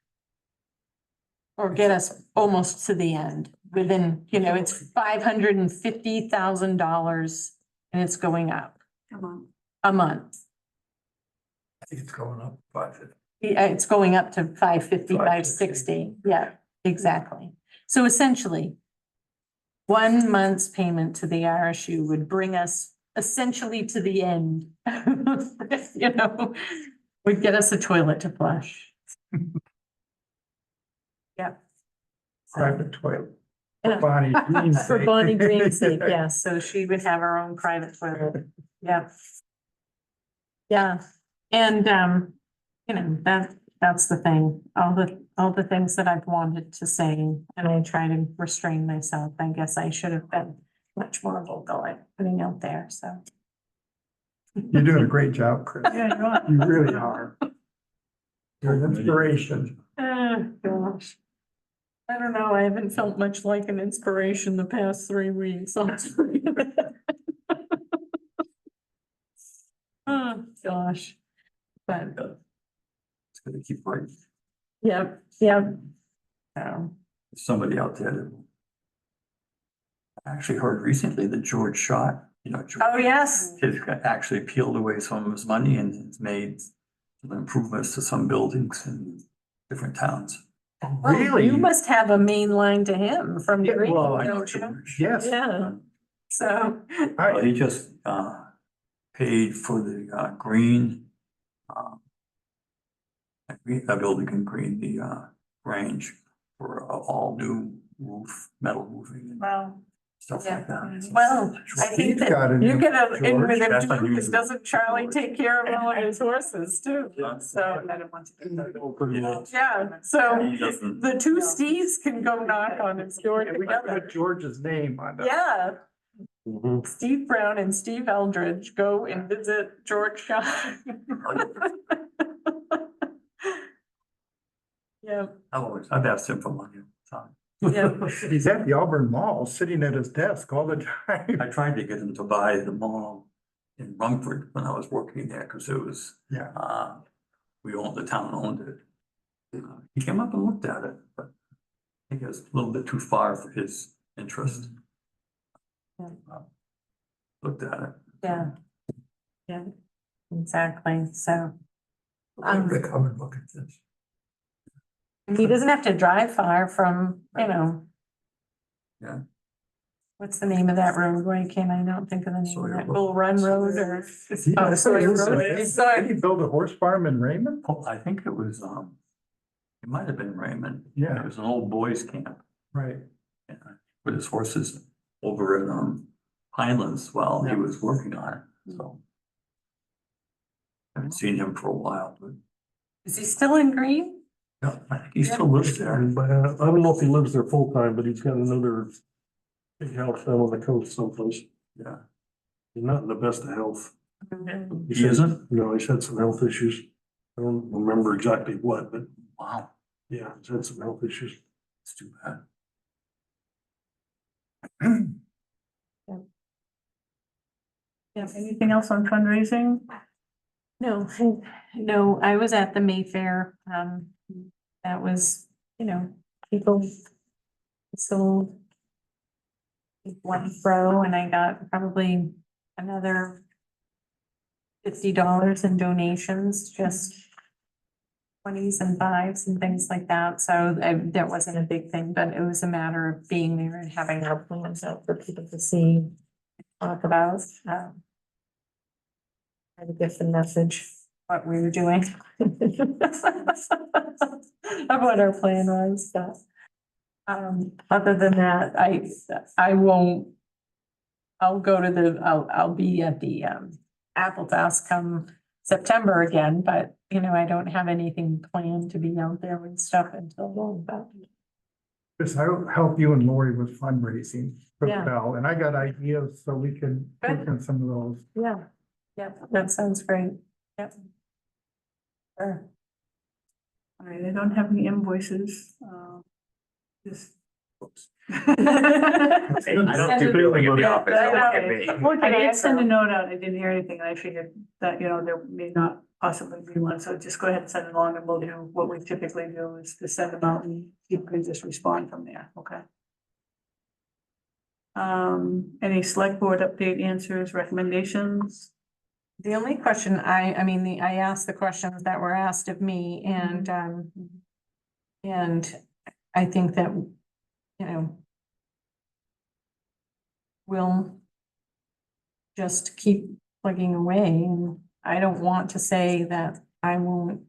Or get us almost to the end within, it's $550,000 and it's going up Come on. a month. I think it's going up 550. Yeah, it's going up to 550, 560. 560. Yeah, exactly. So essentially, 1 month's payment to the RSU would bring us essentially to the end. Would get us a toilet to flush. Yep. Private toilet. Yeah. Bonnie Green's For sake. Bonnie Green's sake, yes, so she would have her own private toilet, yeah. Yeah, and, that's the thing, all the things that I've wanted to say, and I try to restrain myself, I guess I should have been much more vocal at putting out there, so. You're doing a great job, Chris. Yeah, you're on. You really are. You're an inspiration. Oh, gosh. I don't know, I haven't felt much like an inspiration the past 3 weeks. I'll tell you that. Oh, gosh. But, It's gonna keep right. yep, yep. So, Somebody out there that I actually heard recently that George Schott, George. oh, yes. Has actually peeled away some of his money and has made some improvements to some buildings in different towns. Well, you must have a main line to him from Yeah, Green, well, I know don't you? George. Yes. Yeah, so, Well, he just paid for the green. A building in Green, the Grange, for all new roof, metal roofing and Wow. stuff yeah. like that. So- Well, I think He's got that a you new- get in with George, him that's too, because unusual. doesn't Charlie take care of all of his horses too? So, Pretty much. yeah, so He doesn't- the two Steves can go knock on his door We got together. George's name on that. Yeah, Mhm. Steve Brown and Steve Eldridge go and visit George Shaw. Yeah, I've asked him for money all yeah, He's at the Auburn Mall, sitting at his desk all the the time. I time. tried to get him to buy the mall in Rumford when I was working there, because it was, Yeah. the town owned it. He came up and looked at it, but I think it was a little bit too far for his interest. Yeah. Looked at it. yeah. Yeah, exactly, so. I'm gonna come and look at this. He doesn't have to drive far from, Yeah. What's the name of that road where he came? I don't think of the name of Sawyer that. Road. Bull Run Road or. Yeah, Oh, Sawyer Road. Did Sorry. he build a horse farm in Raymond? Oh, I think it was, it might have been Raymond. Yeah. It was an old boys camp. Right. And I put his horses over at Highlands while he Yeah. was working on it, so. Haven't seen him for a while, but Is he still in Green? yeah, I think he still lives there. But I don't know if he lives there full time, but he's got another big house down on the coast someplace. Yeah, He's not in the best of health. he said- isn't? No, he's had some health issues. I don't remember exactly what, but Wow, yeah, he's had some health issues. it's too bad. Yeah, anything else on fundraising? No, no, I was at the Mayfair. That was, people sold one throw and I got probably another $50 in donations, just 20s and 5s and things like that. So that wasn't a big thing, but it was a matter of being there and having our plans out for people to see, talk about. Try to get the message, what we were doing. Of what our plan was, but. Other than that, I won't. I'll go to I'll be at the Apple Fest come September again, but I don't have anything planned to be out there with stuff until then, but. Chris, I'll help you and Lori with fundraising for the Yeah. bell, and I got ideas so we can work on some of those. Yeah, yep, that sounds great, yep. Sure. All right, I don't have any invoices, just. I don't do billing in the office, don't look at me. I did send a note out, I didn't hear anything, and I figured that, there may not possibly be one, so just go ahead and send it along, and we'll do, what we typically do is to send them out, and you can just respond from there, okay? Any select board update answers, recommendations? The only question I asked the questions that were asked of me and I think that, we'll just keep plugging away and I don't want to say that I won't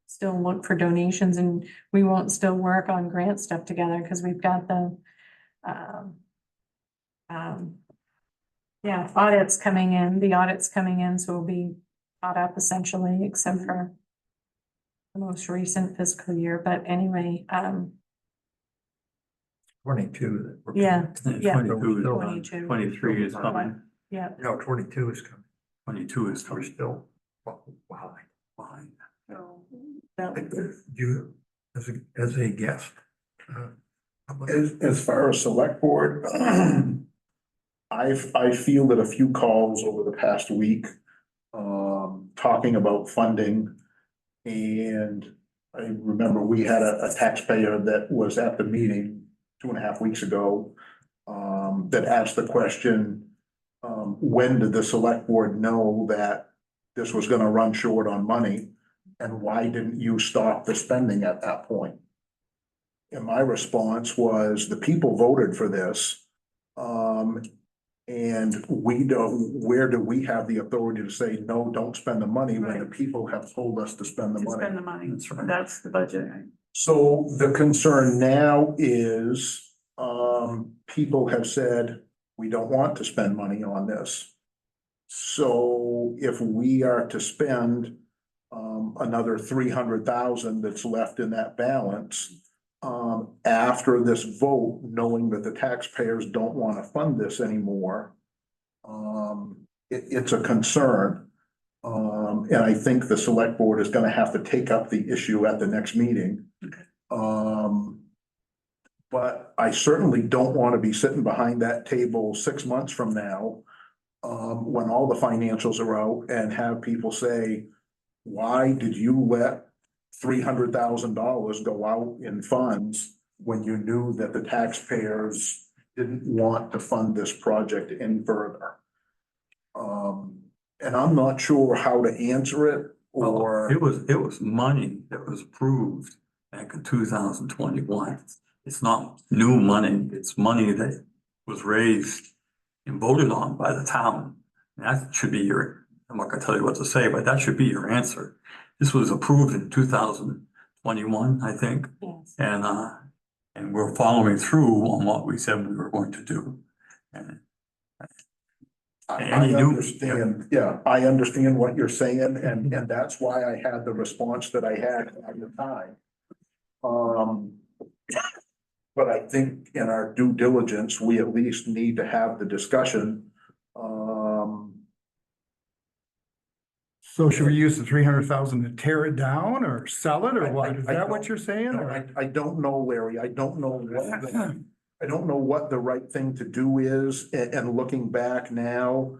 still look for donations and we won't still work on grant stuff together because we've got the audits coming in, so we'll be caught up essentially, except for the most recent fiscal year, but anyway, 22. that we're- yeah, Yeah. 22 is done. 22. 23 is coming, yeah. No, 22 is coming. 22 is We're still still behind. behind. So that would You, as a guest. As far as select board, I fielded a few calls over the past week, talking about funding. And I remember we had a taxpayer that was at the meeting 2.5 weeks ago, that asked the question, when did the select board know that this was gonna run short on money? And why didn't you stop the spending at that point? And my response was, the people voted for this. And we don't, where do we have the authority to say, no, don't spend the money when the Right. people have told us to spend the To spend money? the money. That's right. That's the budget, right? So the concern now is, people have said, we don't want to spend money on this. So if we are to spend, another 300,000 that's left in that balance, after this vote, knowing that the taxpayers don't want to fund this anymore, it's a concern. And I think the select board is gonna have to take up the issue at the next meeting. But I certainly don't want to be sitting behind that table 6 months from now, when all the financials are out, and have people say, why did you let $300,000 go out in funds when you knew that the taxpayers didn't want to fund this project any further? And I'm not sure how to answer it, or. It was money that was approved back in 2021. It's not new money, it's money that was raised and voted on by the town. And that should be your, I'm not gonna tell you what to say, but that should be your answer. This was approved in 2021, I think, Yes. and we're following through on what we said we were going to do. And I Any new- understand, yeah, I understand what you're saying, and that's why I had the response that I had at the time. But I think in our due diligence, we at least need to have the discussion. So should we use the 300,000 to tear it down or sell it or what? Is I that what don't- you're saying? No, or- I don't know, Larry, I don't know I don't know what the right thing to do is, and looking back now,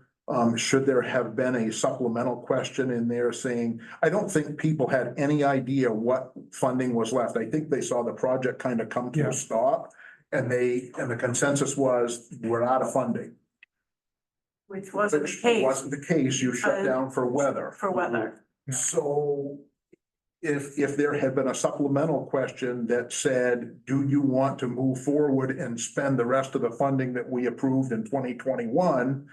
should there have been a supplemental question in there saying, I don't think people had any idea what funding was left. I think they saw the project kind of come to Yeah. a stop, and the consensus was, we're out of funding. Which wasn't the Which case wasn't the case, you shut down for weather. for weather. Yeah. So if there had been a supplemental question that said, do you want to move forward and spend the rest of the funding that we approved in 2021?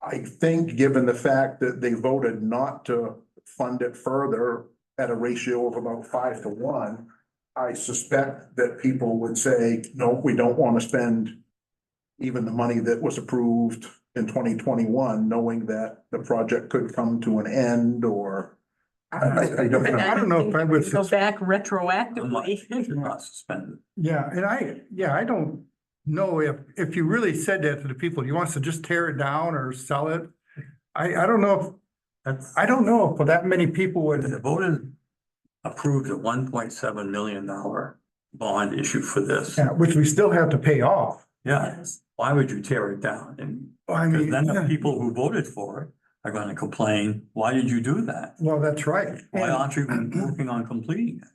I think, given the fact that they voted not to fund it further at a ratio of about 5-1, I suspect that people would say, no, we don't want to spend even the money that was approved in 2021, knowing that the project could come to an end, or I don't know. I don't know if I would Go back I'm not, retroactively. you're not suspended. Yeah, and I don't know if you really said that to the people, do you want us to just tear it down or sell it? I don't know That's, I don't know if that many people would. the voters approved a $1.7 million bond issue for this. Yeah, which we still have to pay off. Yeah, why would you tear it down? And I because mean, then the yeah. people who voted for it are gonna complain, why did you do that? Well, that's right. Why aren't you working on completing it?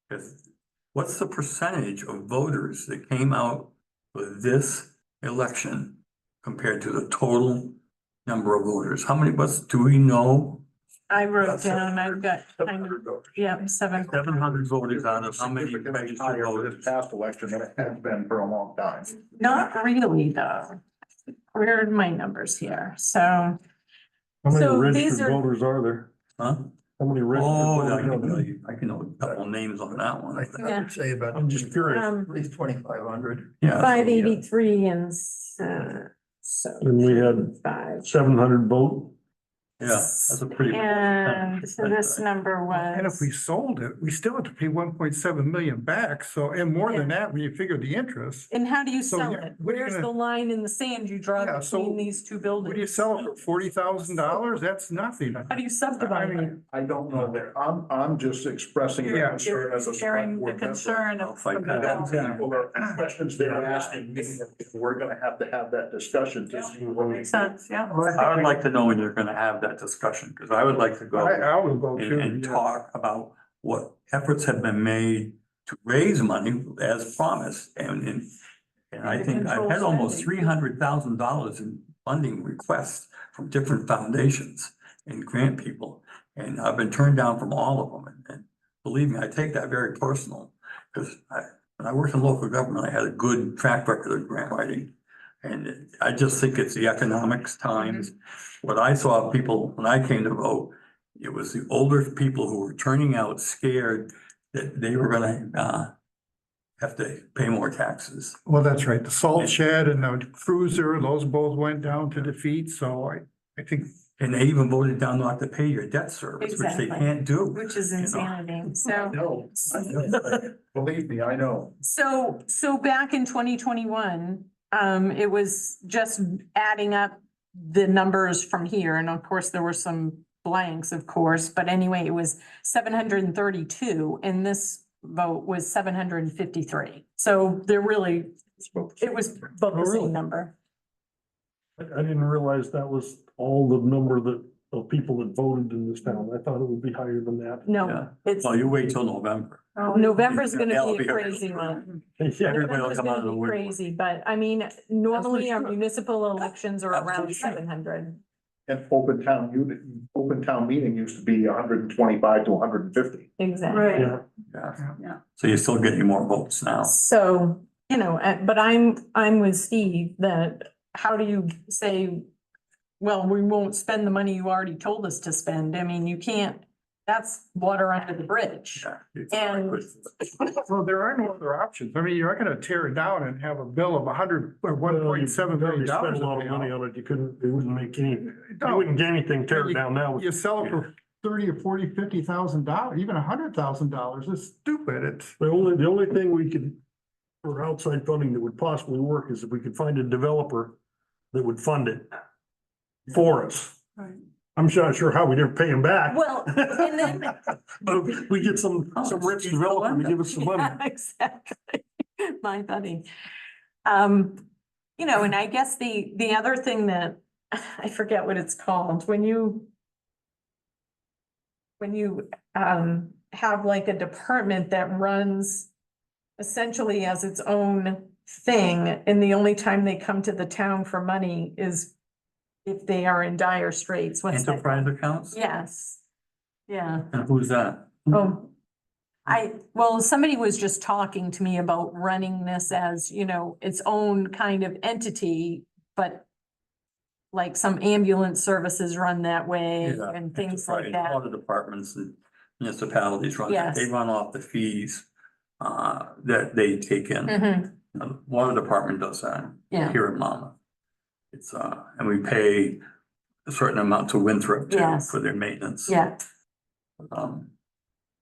Because what's the percentage of voters that came out for this election compared to the total number of voters? How many of us do we know? I wrote down, I've got kind of, yeah, 700 voters out of how many Significantly registered higher for voters? this past election than it has been for a long time. not really though. Where are my numbers here? So, How many So registered these are- voters are there? Huh? How many Oh, I registered can tell voters? you, I can know a couple names on that one. I think I would say about. I'm just curious. At least 2,500. Yeah. 583 and so. And we had Five. 700 vote. Yeah, that's a pretty. And so this number And if we was, sold it, we still have to pay 1.7 million back, so, and more than that, when you figure the interest. and how do you So sell you- it? what are you Where's gonna- the line in the sand you draw Yeah, so between these two What do you buildings? sell it for, $40,000? That's nothing. How do you subdivide it? I don't know that. I'm just expressing the Yeah. concern as a. Sharing select the board member. concern of. Fight of that. the- That people are, questions they're asking me, we're gonna have to have that discussion to see what Makes sense, yeah. I would like to know when you're gonna have that discussion, because I would like to go I will go too. and yeah. talk about what efforts have been made to raise money as promised, and I To think I've control had almost spending. $300,000 in funding requests from different foundations and grant people. And I've been turned down from all of them, and believe me, I take that very personal, because when I worked in local government, I had a good track record of grant writing. And I just think it's the economics times. What I saw people, when I came to vote, it was the older people who were turning out scared that they were gonna have to pay more taxes. Well, that's right. The salt shed and the cruiser, those both went down to defeat, so I think And they even voted down not to pay your debt service, which they Exactly. can't do. Which is You know. insanity, so. No, believe me, I know. So back in 2021, it was just adding up the numbers from here, and of course, there were some blanks, of course, but anyway, it was 732, and this vote was 753. So they're really, it was both the Oh, really? same number. I didn't realize that was all the number of people that voted in this town. I thought it would be higher than that. Yeah. No, it's, Well, you wait till November. November's gonna That'll be be a a- crazy one. Yeah, Everybody will November's come out of gonna the be woodwork. crazy, but I mean, normally our sure. municipal elections are around Absolutely. 700. And open town meeting used to be 125 to 150. Exactly. Right. Yeah, Yeah. Yeah. So you're still getting more votes now. So, you know, but I'm with Steve that how do you say, well, we won't spend the money you already told us to spend? I mean, you can't, that's water under the bridge. Yeah. And- well, there are no other options. I mean, you're not gonna tear it down and have a bill of 100 or $1.7 million. You spent a lot of money on it. You couldn't, it wouldn't make any, you wouldn't get anything tear it down now. You sell it for 30 or 40, $50,000, even $100,000. It's stupid. It's, The only thing we could, for outside funding that would possibly work is if we could find a developer that would fund it for us. Right. I'm not sure how we'd ever pay him back. Well, and then. But if we get some rich developer to give us some money. Yeah, exactly. My buddy. You know, and I guess the other thing that, I forget what it's called, when you have like a department that runs essentially as its own thing, and the only time they come to the town for money is if they are in dire straits. What's that? Enterprise accounts? Yes. Yeah. And who's that? Oh, well, somebody was just talking to me about running this as, you know, its own kind of entity, but like some ambulance services run that way Yeah, and things like enterprise. that. All the departments and municipalities run, Yes. they run off the fees that they take in. Mhm, Water department does that yeah, here in Monmouth. It's and we pay a certain amount to Winthrop too Yes. for their maintenance. yeah, Um,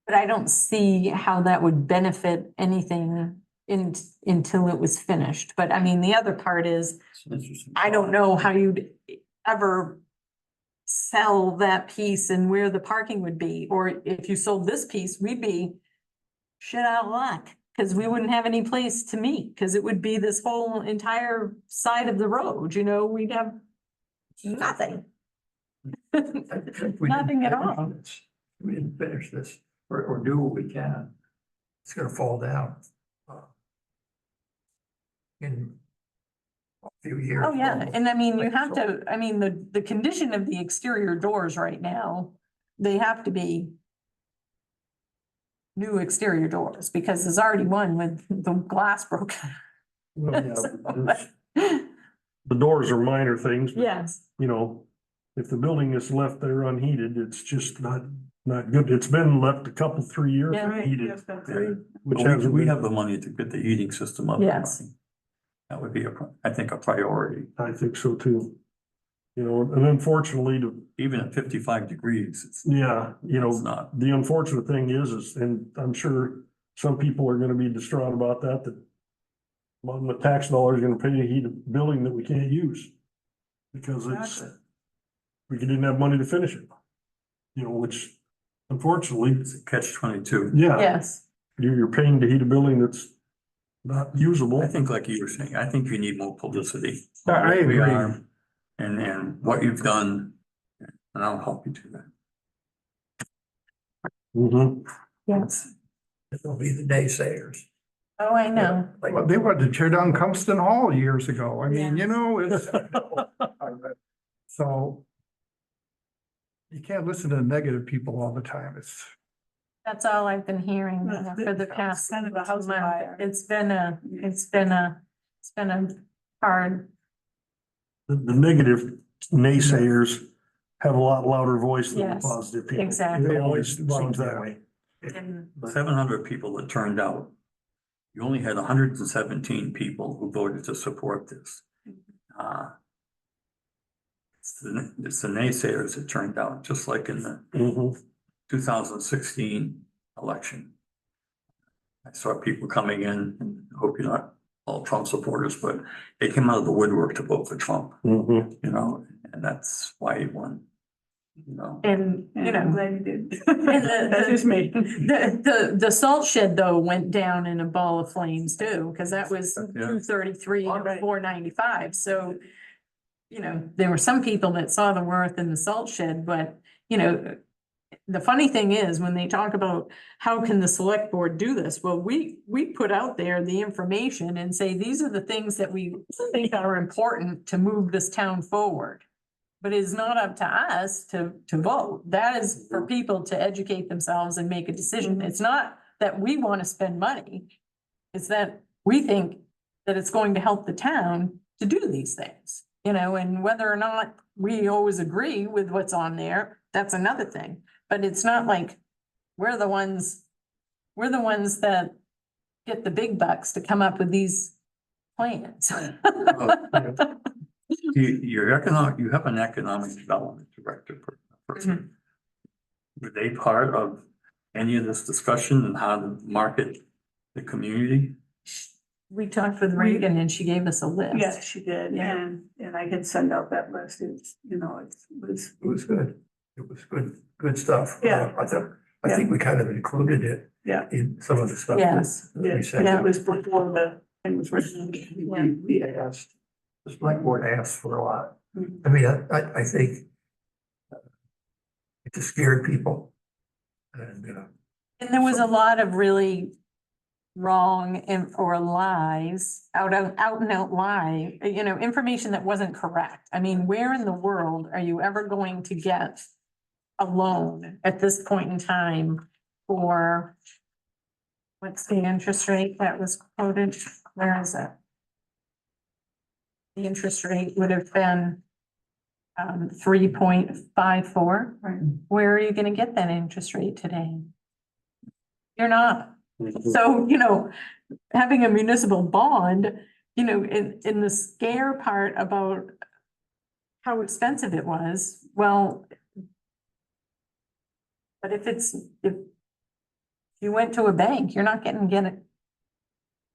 but I don't see how that would benefit anything until it was finished. But I mean, the other part is, it's an interesting I don't thought. know how you'd ever sell that piece and where the parking would be, or if you sold this piece, we'd be shit out of luck, because we wouldn't have any place to meet, because it would be this whole entire side of the road, you know, we'd have nothing. We didn't Nothing at finish all. this. We didn't finish this or do what we can. It's gonna fall down. In a few years. Oh, yeah, and I mean, you Like, have so- to, I mean, the condition of the exterior doors right now, they have to be new exterior doors, because there's already one with the glass broken. Well, yeah, there's- The doors are minor things, but Yes, you know, if the building is left there unheated, it's just not good. It's been left a couple, 3 years Yeah. Right, unheated, yes, that's right. which Well, hasn't we been, have the money to get the heating system up. and Yes. running. That would be I think a priority. I think so too. You know, and unfortunately, Even at 55 degrees, yeah, you know, it's not. the unfortunate thing is, and I'm sure some people are gonna be distraught about that among the tax dollars are gonna pay to heat a building that we can't use. Because we didn't have money to finish it. You know, which unfortunately, It's a catch-22. yeah, Yes, you're paying to heat a building that's not usable. I think like you were saying, I think you need more publicity. I on what we agree. are And what you've done, and I'll help you do that. Mhm. yes. It'll be the naysayers. Oh, I know. Like, Well, they wanted to tear down Cumston Hall years ago. I mean, you know, it's. So. You can't listen to negative people all the time. It's. That's all I've been hearing Well, for the it's past kind of a house month. fire. It's been a hard, The negative naysayers have a lot louder voice than the Yes, positive people. exactly. It always seems that way. and 700 people that turned out. You only had 117 people who voted to support this. It's the naysayers that turned out, just like in the Mhm. 2016 election. I saw people coming in, and I hope you're not all Trump supporters, but they came out of the woodwork to vote for Trump, Mhm. you know, and that's why he won, you know. and, you And I'm know, glad you did. the- That's just me. the salt shed though went down in a ball of flames too, because that was Yeah. 233 to Right. 495, so. You know, there were some people that saw the worth in the salt shed, but, you know. The funny thing is, when they talk about how can the select board do this, well, we put out there the information and say, these are the things that we think are important to move this town forward. But it's not up to us to vote. That is for people to educate themselves and make a decision. It's not that we want to spend money. It's that we think that it's going to help the town to do these things, you know, and whether or not we always agree with what's on there, that's another thing. But it's not like we're the ones that get the big bucks to come up with these plans. You have an economic development director person. Were they part of any of this discussion and how to market the community? We talked with Reagan and she gave us a list. Yes, she did, Yeah. and I can send out that list, it's, you know, it was, it was good. It was good stuff. Yeah. I think we kind of included it. Yeah. In some of the stuff. Yes. that yeah, we said. it was before the thing was written. We asked, the select board asked for a lot. Mhm. I mean, I think it just scared people. And, And there was a lot of really wrong or lies, out and out lie, you know, information that wasn't correct. I mean, where in the world are you ever going to get a loan at this point in time for what's the interest rate that was quoted? Where is it? The interest rate would have been 3.54. Right. Where are you gonna get that interest rate today? You're not. Mhm. So, you know, having a municipal bond, you know, in the scare part about how expensive it was, well, but if you went to a bank, you're not get it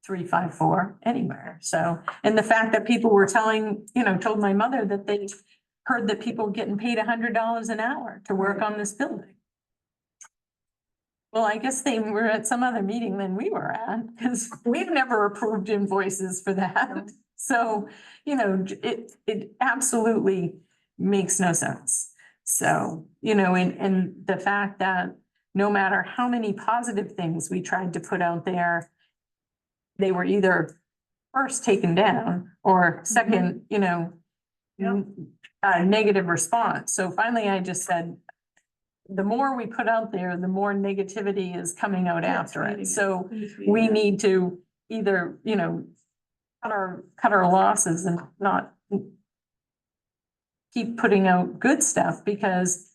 3.54 anywhere. So, and the fact that people were told my mother that they heard that people were getting paid $100 an hour to work on this building. Well, I guess they were at some other meeting than we were at, because we've never approved invoices for that. So, you know, it absolutely makes no sense. So, you know, and the fact that no matter how many positive things we tried to put out there, they were either first taken down or second, you know, negative response. So finally, I just said, the more we put out there, the more negativity is coming out after it. So we need to either, you know, cut our losses and not keep putting out good stuff, because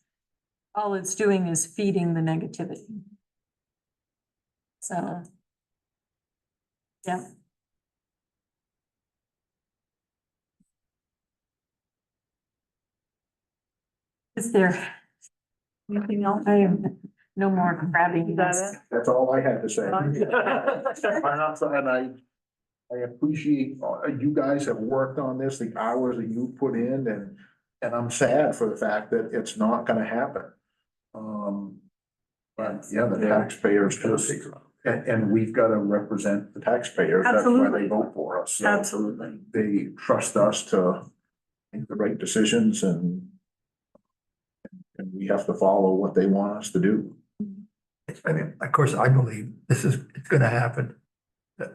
all it's doing is feeding the negativity. So, yeah. Is there anything else? I have no more crabbing. Is that it? That's all I had to say. Oh. And I appreciate, you guys have worked on this, the hours that you put in, and I'm sad for the fact that it's not gonna happen. But yeah, the taxpayers just, and we've gotta represent the taxpayers, that's why Absolutely. they vote for us. So Absolutely. they trust us to make the right decisions and we have to follow what they want us to do. I mean, of course, I believe it's gonna happen.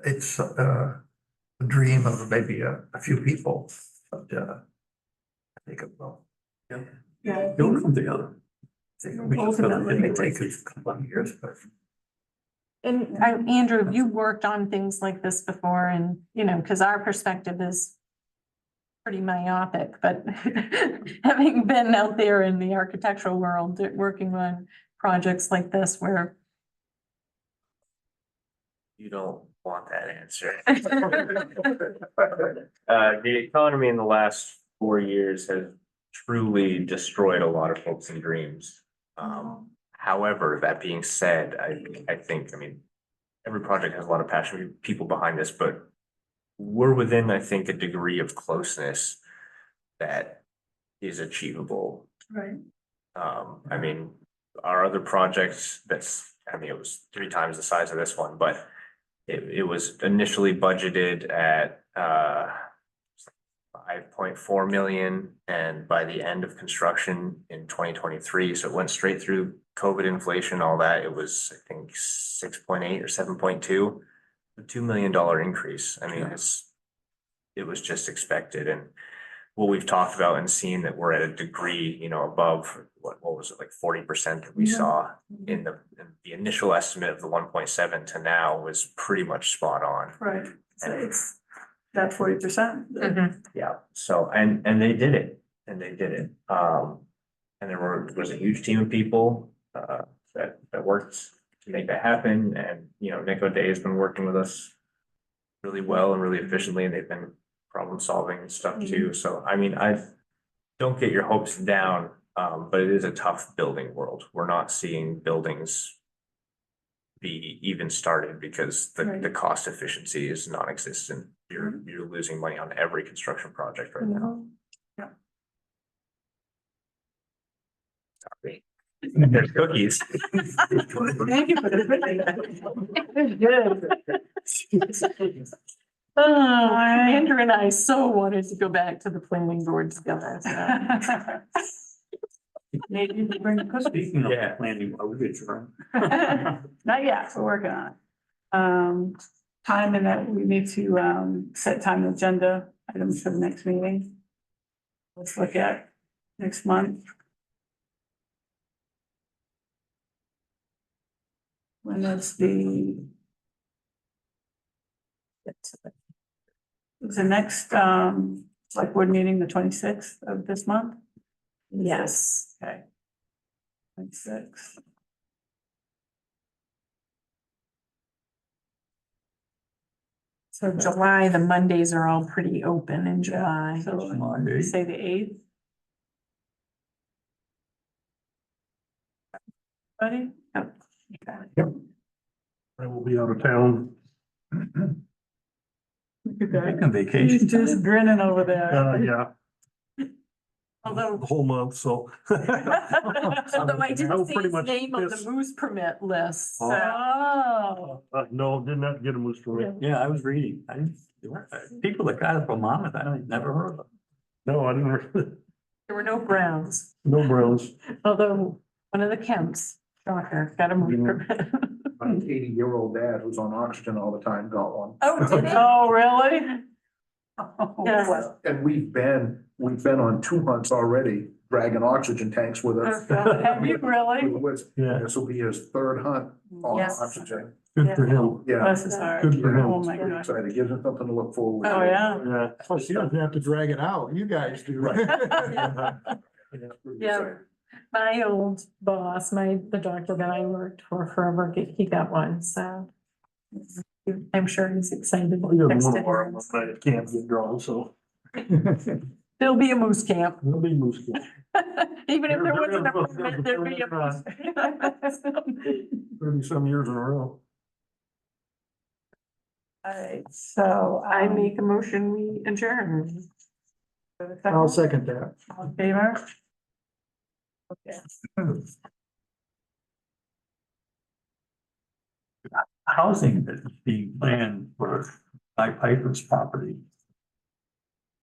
It's a dream of maybe a few people, but I think it will. Yeah. It'll come together. Ultimately. It may take a couple of years, but. And Andrew, you've worked on things like this before and, you know, because our perspective is pretty myopic, but having been out there in the architectural world, working on projects like this where You don't want that answer. The economy in the last 4 years has truly destroyed a lot of hopes and dreams. However, that being said, I think, I mean, every project has a lot of passionate people behind this, but we're within, I think, a degree of closeness that is achievable. Right. I mean, our other projects, it was 3 times the size of this one, but it was initially budgeted at 5.4 million, and by the end of construction in 2023, so it went straight through COVID inflation, all that, it was, I think, 6.8 or 7.2, a $2 million increase. I mean, it was just expected, and what we've talked about and seen that we're at a degree, you know, above what was it, like 40% that we Yeah. saw in the initial estimate of the 1.7 to now was pretty much spot on. Right. So it's that 40%. Yeah, so, and they did it, and they did it. And there was a huge team of people, that worked to make that happen, and, you know, Nick O'Day has been working with us really well and really efficiently, and they've been problem solving and stuff too, so, I mean, don't get your hopes down, but it is a tough building world. We're not seeing buildings be even started because the Right. cost efficiency is non-existent. You're losing money on every construction project right now. Yeah. Sorry. There's cookies. Thank you for the. Andrew and I so wanted to go back to the planning board together. So. Maybe you can bring the cookies. Speaking of Yeah. planning, I would adjourn. Not yet, we're working on it. Time and that we need to, set time and agenda items for the next meeting. Let's look at next month. When is the next, select board meeting, the 26th of this month? Yes. Okay. 26. So July, the Mondays are all pretty open in July. So Monday. say the 8th. Ready? Yep. I will be out of town. Look at that. Taking vacation. He's just grinning over there. Yeah, Although, the whole month, so. Although I I didn't will see pretty his much name on the miss- moose permit list. So. oh, No, did not get a moose permit. Yeah, I was reading. People that got it from Monmouth, I never heard of them. No, I didn't, There were no Browns, no Browns. although one of the Kemps, shocker, got a moose permit. My 80-year-old dad who's on oxygen all the time got one. Oh, did it? oh, really? Oh, Yeah. And we've been on 2 hunts already, dragging oxygen tanks with us. Have you really? Yeah, This will be his 3rd hunt on Yes. oxygen. good for him. Yeah. Bless his heart. Good for him. Oh, my Pretty God. excited. Gives him something to look forward to. Oh, yeah. Yeah. Plus, you don't have to drag it out. You guys do. Right. Yeah. Yeah. My old boss, the doctor that I worked for forever, he got one, so. I'm sure he's excited. Well, you're the next one to of our, him. I can't get drawn, so There'll be a moose camp. there'll be moose. Camp. Even if there There wasn't a is, permit, there'd be a. 30-some years in a row. Alright, so. I make a motion, we adjourn. I'll second that. All in favor? Okay. Housing that's being planned for Guy Piper's property